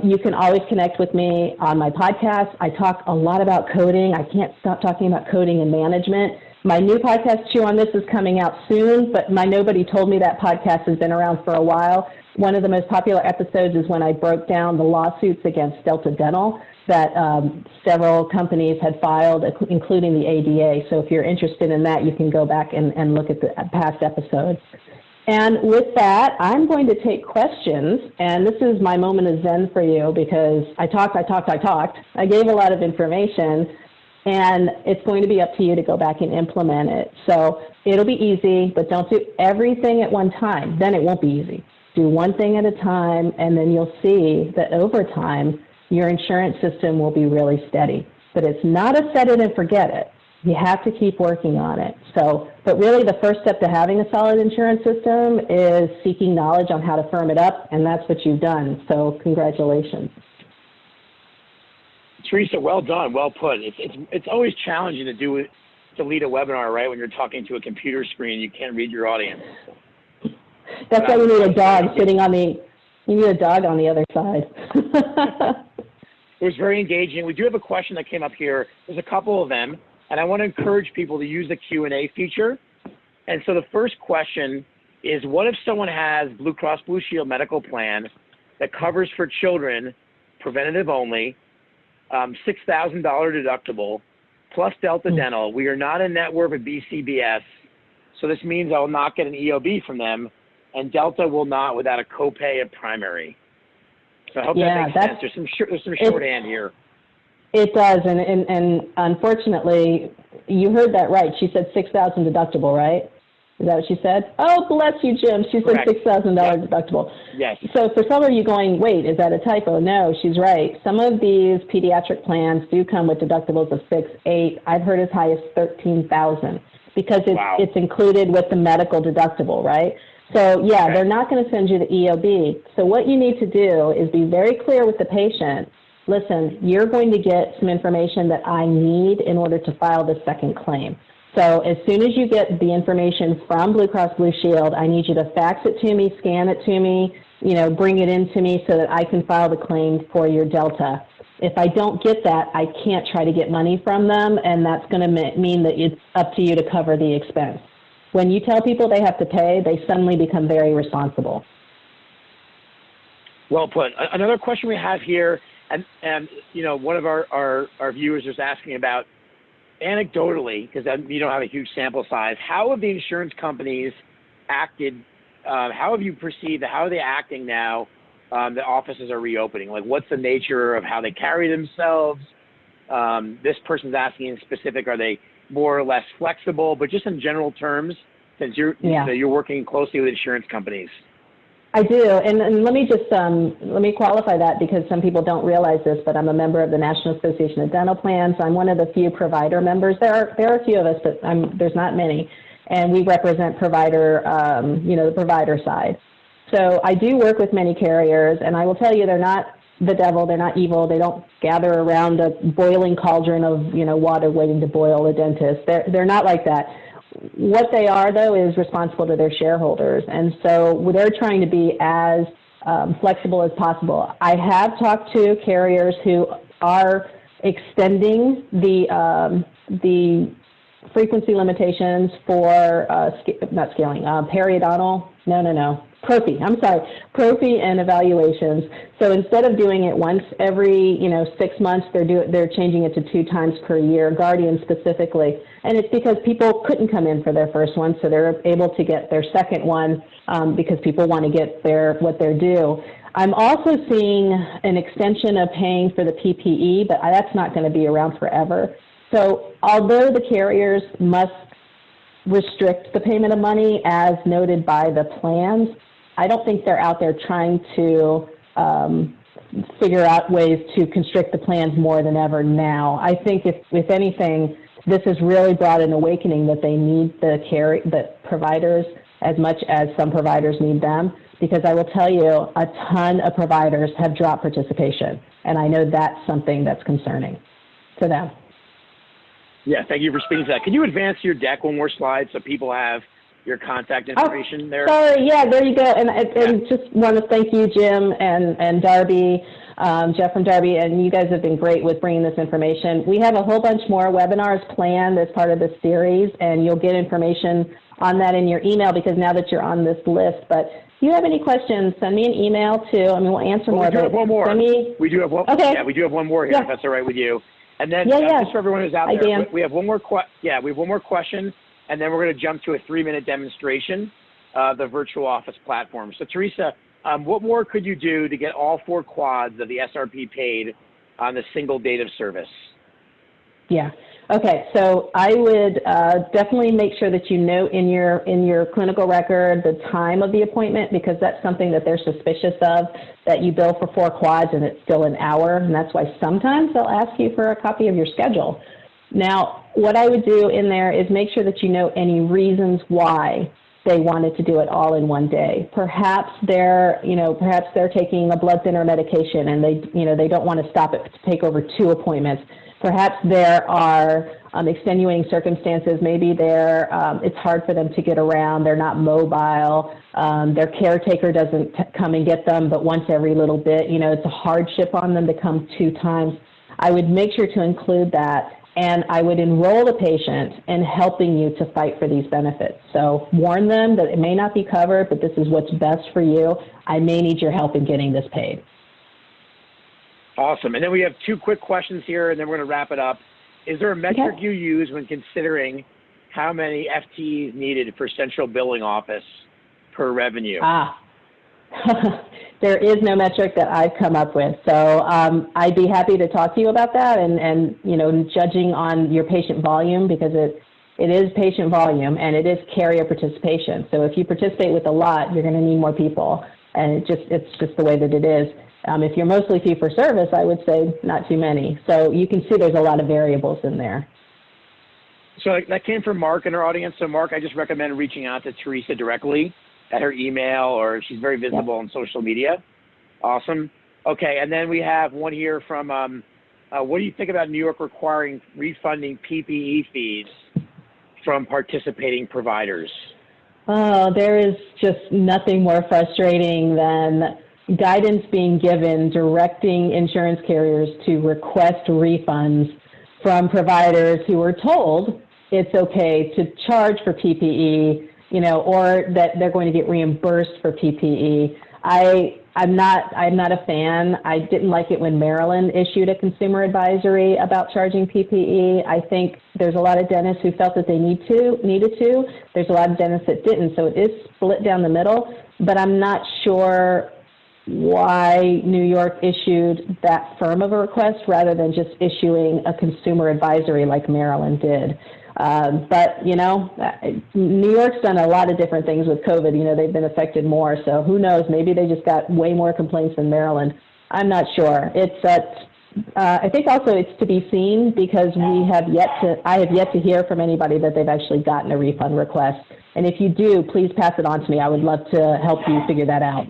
Speaker 2: You can always connect with me on my podcast. I talk a lot about coding. I can't stop talking about coding and management. My new podcast, Chew on This, is coming out soon, but my Nobody Told Me That podcast has been around for a while. One of the most popular episodes is when I broke down the lawsuits against Delta Dental that several companies had filed, including the ADA. So if you're interested in that, you can go back and look at the past episodes. And with that, I'm going to take questions, and this is my moment of zen for you because I talked. I gave a lot of information, and it's going to be up to you to go back and implement it. So it'll be easy, but don't do everything at one time. Then it won't be easy. Do one thing at a time, and then you'll see that over time, your insurance system will be really steady. But it's not a set it and forget it. You have to keep working on it. So, but really the first step to having a solid insurance system is seeking knowledge on how to firm it up, and that's what you've done. So congratulations.
Speaker 4: Teresa, well done, well put. It's always challenging to lead a webinar, right? When you're talking to a computer screen, you can't read your audience.
Speaker 2: That's why you need a dog sitting on the, you need a dog on the other side.
Speaker 4: It was very engaging. We do have a question that came up here. There's a couple of them, and I want to encourage people to use the Q&A feature. And so the first question is, what if someone has Blue Cross Blue Shield medical plan that covers for children, preventative only, $6,000 deductible, plus Delta Dental. We are not in network with BCBS, so this means I will not get an EOB from them, and Delta will not without a copay at primary. So I hope that makes sense. There's some shorthand here.
Speaker 2: It does, and unfortunately, you heard that right. She said $6,000 deductible, right? Is that what she said? Oh, bless you, Jim. She said $6,000 deductible.
Speaker 4: Yes.
Speaker 2: So for some of you going, wait, is that a typo? No, she's right. Some of these pediatric plans do come with deductibles of $6,000, $8,000. I've heard as high as $13,000 because it's included with the medical deductible, right? So yeah, they're not going to send you the EOB. So what you need to do is be very clear with the patient. Listen, you're going to get some information that I need in order to file the second claim. So as soon as you get the information from Blue Cross Blue Shield, I need you to fax it to me, scan it to me, bring it in to me so that I can file the claim for your Delta. If I don't get that, I can't try to get money from them, and that's going to mean that it's up to you to cover the expense. When you tell people they have to pay, they suddenly become very responsible.
Speaker 4: Well put. Another question we have here, and one of our viewers was asking about, anecdotally, because you don't have a huge sample size, how have the insurance companies acted? How have you perceived, how are they acting now the offices are reopening? Like, what's the nature of how they carry themselves? This person's asking in specific, are they more or less flexible? But just in general terms, since you're working closely with insurance companies.
Speaker 2: I do, and let me just let me qualify that because some people don't realize this, but I'm a member of the National Association of Dental Plans. I'm one of the few provider members. There are a few of us, but there's not many, and we represent provider, the provider side. So I do work with many carriers, and I will tell you, they're not the devil, they're not evil. They don't gather around a boiling cauldron of water waiting to boil a dentist. They're not like that. What they are, though, is responsible to their shareholders, and so they're trying to be as flexible as possible. I have talked to carriers who are extending the frequency limitations for not scaling, periodontal. No. Prophy and evaluations. So instead of doing it once every 6 months, they're changing it to 2 times per year, Guardian specifically. And it's because people couldn't come in for their first one, so they're able to get their second one because people want to get what they're due. I'm also seeing an extension of paying for the PPE, but that's not going to be around forever. So although the carriers must restrict the payment of money as noted by the plans, I don't think they're out there trying to figure out ways to constrict the plans more than ever now. I think if anything, this has really brought an awakening that they need the providers as much as some providers need them, because I will tell you, a ton of providers have dropped participation, and I know that's something that's concerning to them.
Speaker 4: Yeah, thank you for speaking to that. Can you advance your deck one more slide so people have your contact information there?
Speaker 2: Sorry, yeah, there you go. And just want to thank you, Jim and Darby, Jeff and Darby, and you guys have been great with bringing this information. We have a whole bunch more webinars planned as part of this series, and you'll get information on that in your email, because now that you're on this list. But if you have any questions, send me an email too. I mean, we'll answer more.
Speaker 4: We do have one more. We do have one.
Speaker 2: Okay.
Speaker 4: Yeah, we do have one more here.
Speaker 2: Yeah.
Speaker 4: If that's all right with you. And then just for everyone who's out
Speaker 2: Hi,
Speaker 4: there,
Speaker 2: Dan.
Speaker 4: we have one more. We have one more question, and then we're going to jump to a 3-minute demonstration of the virtual office platform. So, Teresa, what more could you do to get all 4 quads of the SRP paid on the single date of service? Yeah.
Speaker 2: Okay, so I would definitely make sure that you note in your clinical record the time of the appointment, because that's something that they're suspicious of, that you bill for 4 quads and it's still an hour, and that's why sometimes they'll ask you for a copy of your schedule. Now, what I would do in there is make sure that you note any reasons why they wanted to do it all in one day. Perhaps they're taking a blood thinner medication and they don't want to stop it to take over 2 appointments. Perhaps there are extenuating circumstances. Maybe it's hard for them to get around. They're not mobile. Their caretaker doesn't come and get them, but once every little bit. It's a hardship on them to come 2 times. I would make sure to include that, and I would enroll the patient in helping you to fight for these benefits. So warn them that it may not be covered, but this is what's best for you. I may need your help in getting this paid.
Speaker 4: Awesome. And then we have 2 quick questions here, and then we're going to wrap it up. Is there a metric you use when considering how many FTEs needed for central billing office per revenue?
Speaker 2: There is no metric that I've come up with. So I'd be happy to talk to you about that, and judging on your patient volume, because it is patient volume and it is carrier participation. So if you participate with a lot, you're going to need more people, and it's just the way that it is. If you're mostly fee-for-service, I would say not too many. So you can see there's a lot of variables in there.
Speaker 4: So that came from Mark in our audience. So Mark, I just recommend reaching out to Teresa directly at her email, or she's very visible on social media. Awesome. Okay, and then we have one here from, what do you think about New York requiring refunding PPE fees from participating providers?
Speaker 2: Oh, there is just nothing more frustrating than guidance being given directing insurance carriers to request refunds from providers who are told it's okay to charge for PPE, or that they're going to get reimbursed for PPE. I'm not a fan. I didn't like it when Maryland issued a consumer advisory about charging PPE. I think there's a lot of dentists who felt that they needed to. There's a lot of dentists that didn't. So it is split down the middle, but I'm not sure why New York issued that firm of a request rather than just issuing a consumer advisory like Maryland did. But New York's done a lot of different things with COVID. They've been affected more. So who knows? Maybe they just got way more complaints than Maryland. I'm not sure. I think also it's to be seen, because I have yet to hear from anybody that they've actually gotten a refund request. And if you do, please pass it on to me. I would love to help you figure that out.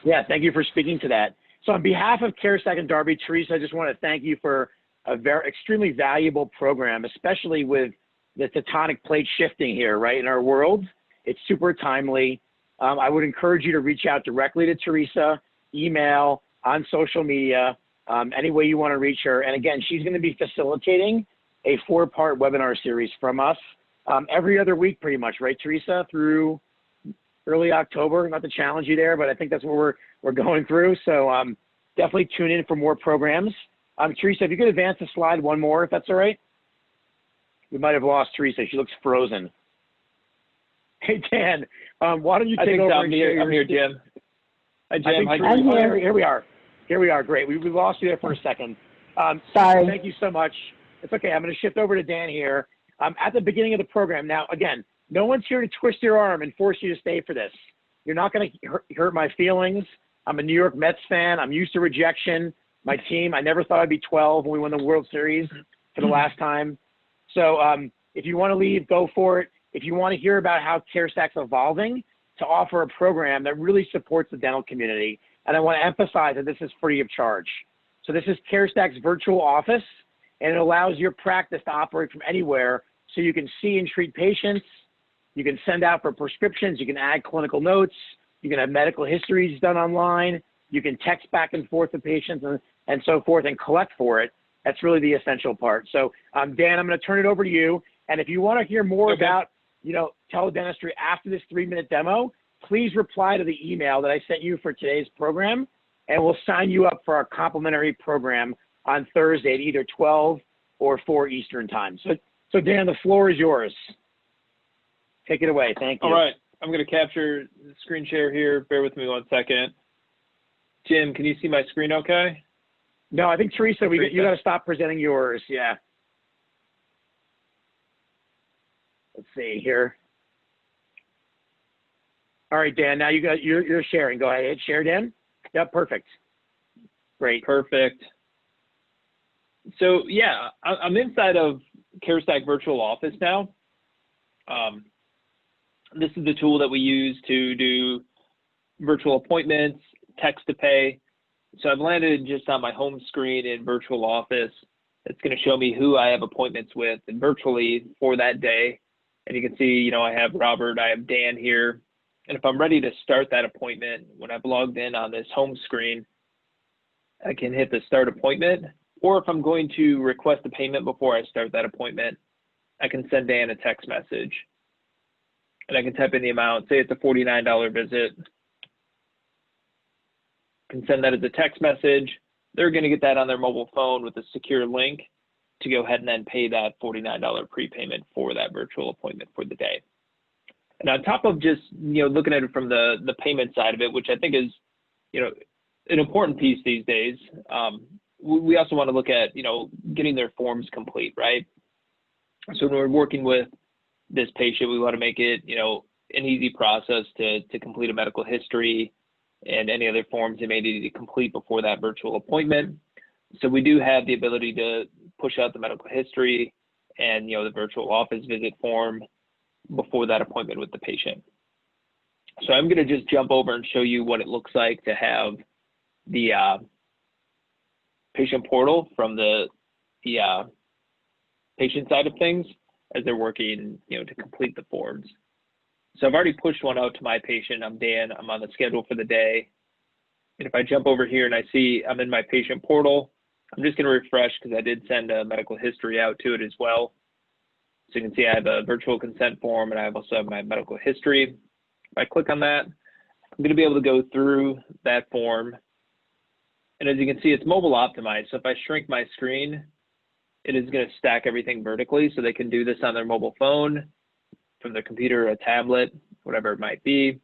Speaker 4: Yeah, thank you for speaking to that. So on behalf of CareStack and Darby, Teresa, I just want to thank you for a extremely valuable program, especially with the tectonic plate shifting here, right, in our world. It's super timely. I would encourage you to reach out directly to Teresa, email, on social media, any way you want to reach her. And again, she's going to be facilitating a 4-part webinar series from us every other week pretty much, right, Teresa, through early October. Not to challenge you there, but I think that's what we're going through. So definitely tune in for more programs. Teresa, if you could advance the slide one more, if that's all right. We might have lost Teresa. She looks frozen. Hey, Dan, why don't you take over?
Speaker 5: I'm here, Jim. Hi, Jim.
Speaker 2: I'm here.
Speaker 4: Here we are. Here we are. Great. We lost you there for a second.
Speaker 2: Sorry.
Speaker 4: Thank you so much. It's okay. I'm going to shift over to Dan here. At the beginning of the program. Now, again, no one's here to twist your arm and force you to stay for this. You're not going to hurt my feelings. I'm a New York Mets fan. I'm used to rejection. My team, I never thought I'd be 12 when we won the World Series for the last time. So if you want to leave, go for it. if you want to hear about how CareStack's evolving to offer a program that really supports the dental community. And I want to emphasize that this is free of charge. So this is CareStack's virtual office, and it allows your practice to operate from anywhere so you can see and treat patients, you can send out for prescriptions, you can add clinical notes, you can have medical histories done online, you can text back and forth to patients and so forth and collect for it. That's really the essential part. So Dan, I'm going to turn it over to you. And if you want to hear more about, teledentistry after this 3-minute demo, please reply to the email that I sent you for today's program, and we'll sign you up for our complimentary program on Thursday at either 12 or 4 Eastern time. So Dan, the floor is yours. Take it away. Thank you.
Speaker 5: All right. I'm going to capture the screen share here. Bear with me 1 second. Jim, can you see my screen okay?
Speaker 4: No, I think Teresa, you got to stop presenting yours. Yeah. Let's see here. All right, Dan, now you're sharing. Go ahead, hit share, Dan. Yep, perfect. Great.
Speaker 5: Perfect. So yeah, I'm inside of CareStack Virtual Office now. This is the tool that we use to do virtual appointments, text to pay. So I've landed just on my home screen in Virtual Office. It's going to show me who I have appointments with and virtually for that day. And you can see, I have Robert, I have Dan here. And if I'm ready to start that appointment, when I've logged in on this home screen, I can hit the start appointment. Or if I'm going to request a payment before I start that appointment, I can send Dan a text message. And I can type in the amount, say it's a $49 visit. I can send that as a text message. They're going to get that on their mobile phone with a secure link to go ahead and then pay that $49 prepayment for that virtual appointment for the day. And on top of just, looking at it from the payment side of it, which I think is, an important piece these days, we also want to look at, getting their forms complete, right? So when we're working with this patient, we want to make it, an easy process to complete a medical history and any other forms they may need to complete before that virtual appointment. So we do have the ability to push out the medical history and, the virtual office visit form before that appointment with the patient. So I'm going to just jump over and show you what it looks like to have the patient portal from the patient side of things as they're working, to complete the forms. So I've already pushed one out to my patient. I'm Dan. I'm on the schedule for the day. And if I jump over here and I see I'm in my patient portal, I'm just going to refresh because I did send a medical history out to it as well. So you can see I have a virtual consent form and I also have my medical history. If I click on that, I'm going to be able to go through that form. And as you can see, it's mobile optimized. So if I shrink my screen, it is going to stack everything vertically so they can do this on their mobile phone, from their computer, a tablet, whatever it might be.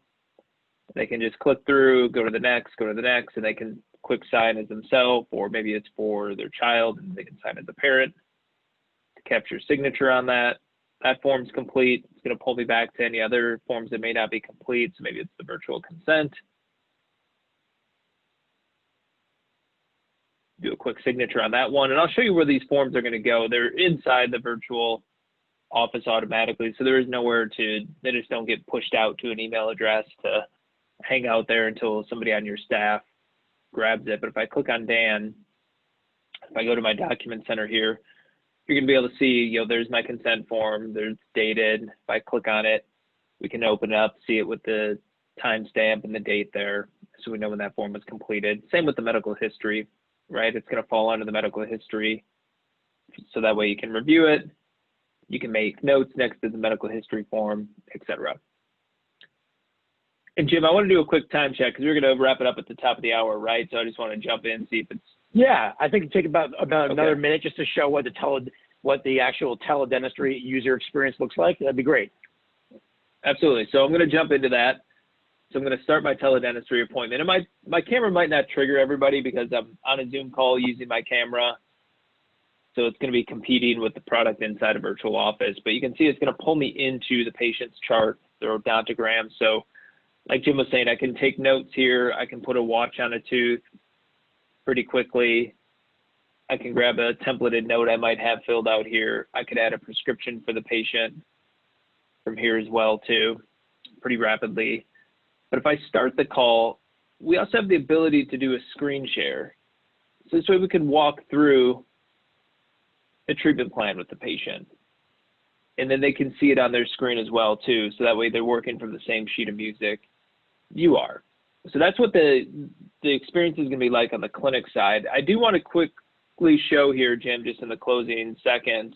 Speaker 5: They can just click through, go to the next, and they can quick sign as themselves, or maybe it's for their child and they can sign as a parent. To capture signature on that, that form's complete. It's going to pull me back to any other forms that may not be complete. So maybe it's the virtual consent. Do a quick signature on that one. And I'll show you where these forms are going to go. They're inside the virtual office automatically. So there is nowhere they just don't get pushed out to an email address to hang out there until somebody on your staff grabs it. But if I click on Dan, if I go to my document center here, you're going to be able to see, there's my consent form, there's dated. If I click on it, we can open it up, see it with the timestamp and the date there, so we know when that form was completed. Same with the medical history, right? It's going to fall under the medical history, so that way you can review it. You can make notes next to the medical history form, etc. And Jim, I want to do a quick time check because we're going to wrap it up at the top of the hour, right? So I just want to jump in, see if it's.
Speaker 4: Yeah, I think it'd take about another minute just to show what the actual teledentistry user experience looks like. That'd be great.
Speaker 5: Absolutely. So I'm going to jump into that. So I'm going to start my teledentistry appointment. And my camera might not trigger everybody because I'm on a Zoom call using my camera. So it's going to be competing with the product inside a virtual office. But you can see it's going to pull me into the patient's chart, their odontogram. So like Jim was saying, I can take notes here. I can put a watch on a tooth pretty quickly. I can grab a templated note I might have filled out here. I could add a prescription for the patient. from here as well too, pretty rapidly. But if I start the call, we also have the ability to do a screen share. So this way we can walk through a treatment plan with the patient. And then they can see it on their screen as well too. So that way they're working from the same sheet of music you are. So that's what the experience is gonna be like on the clinic side. I do wanna quickly show here, Jim, just in the closing seconds,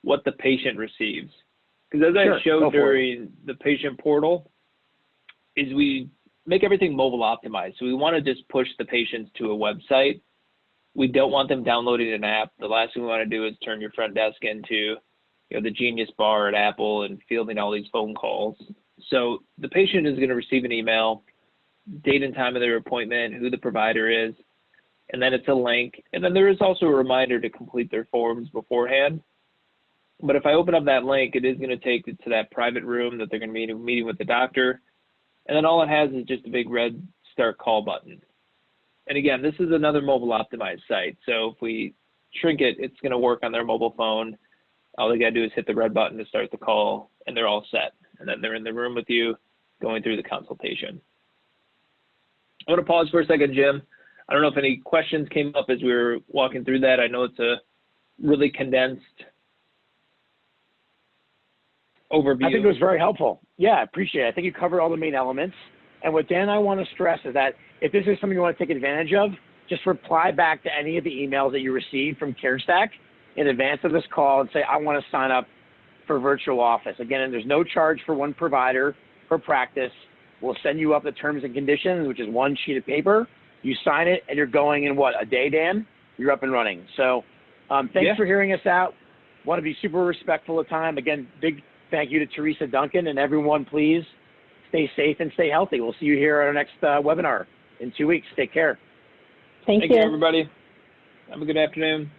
Speaker 5: what the patient receives. Because as I showed during the patient portal, is we make everything mobile optimized. So we wanna just push the patients to a website. We don't want them downloading an app. The last thing we wanna do is turn your front desk into the Genius Bar at Apple and fielding all these phone calls. So the patient is gonna receive an email, date and time of their appointment, who the provider is, and then it's a link. And then there is also a reminder to complete their forms beforehand. But if I open up that link, it is going to take it to that private room that they're going to be meeting with the doctor. And then all it has is just a big red start call button. And again, this is another mobile optimized site. So if we shrink it, it's going to work on their mobile phone. All they got to do is hit the red button to start the call, and they're all set. And then they're in the room with you going through the consultation. I want to pause for a second, Jim. I don't know if any questions came up as we were walking through that. I know it's a really condensed overview.
Speaker 4: I think it was very helpful. Yeah, I appreciate it. I think you covered all the main elements. And what Dan and I want to stress is that if this is something you want to take advantage of, just reply back to any of the emails that you received from CareStack in advance of this call and say, I want to sign up for virtual office. Again, and there's no charge for one provider per practice. We'll send you up the terms and conditions, which is one sheet of paper. You sign it, and you're going in, what, a day, Dan? You're up and running. So thanks for hearing us out. Want to be super respectful of time. Again, big thank you to Teresa, Duncan, and everyone, please stay safe and stay healthy. We'll see you here at our next webinar in 2 weeks. Take care.
Speaker 2: Thank you.
Speaker 5: Thank you, everybody. Have a good afternoon.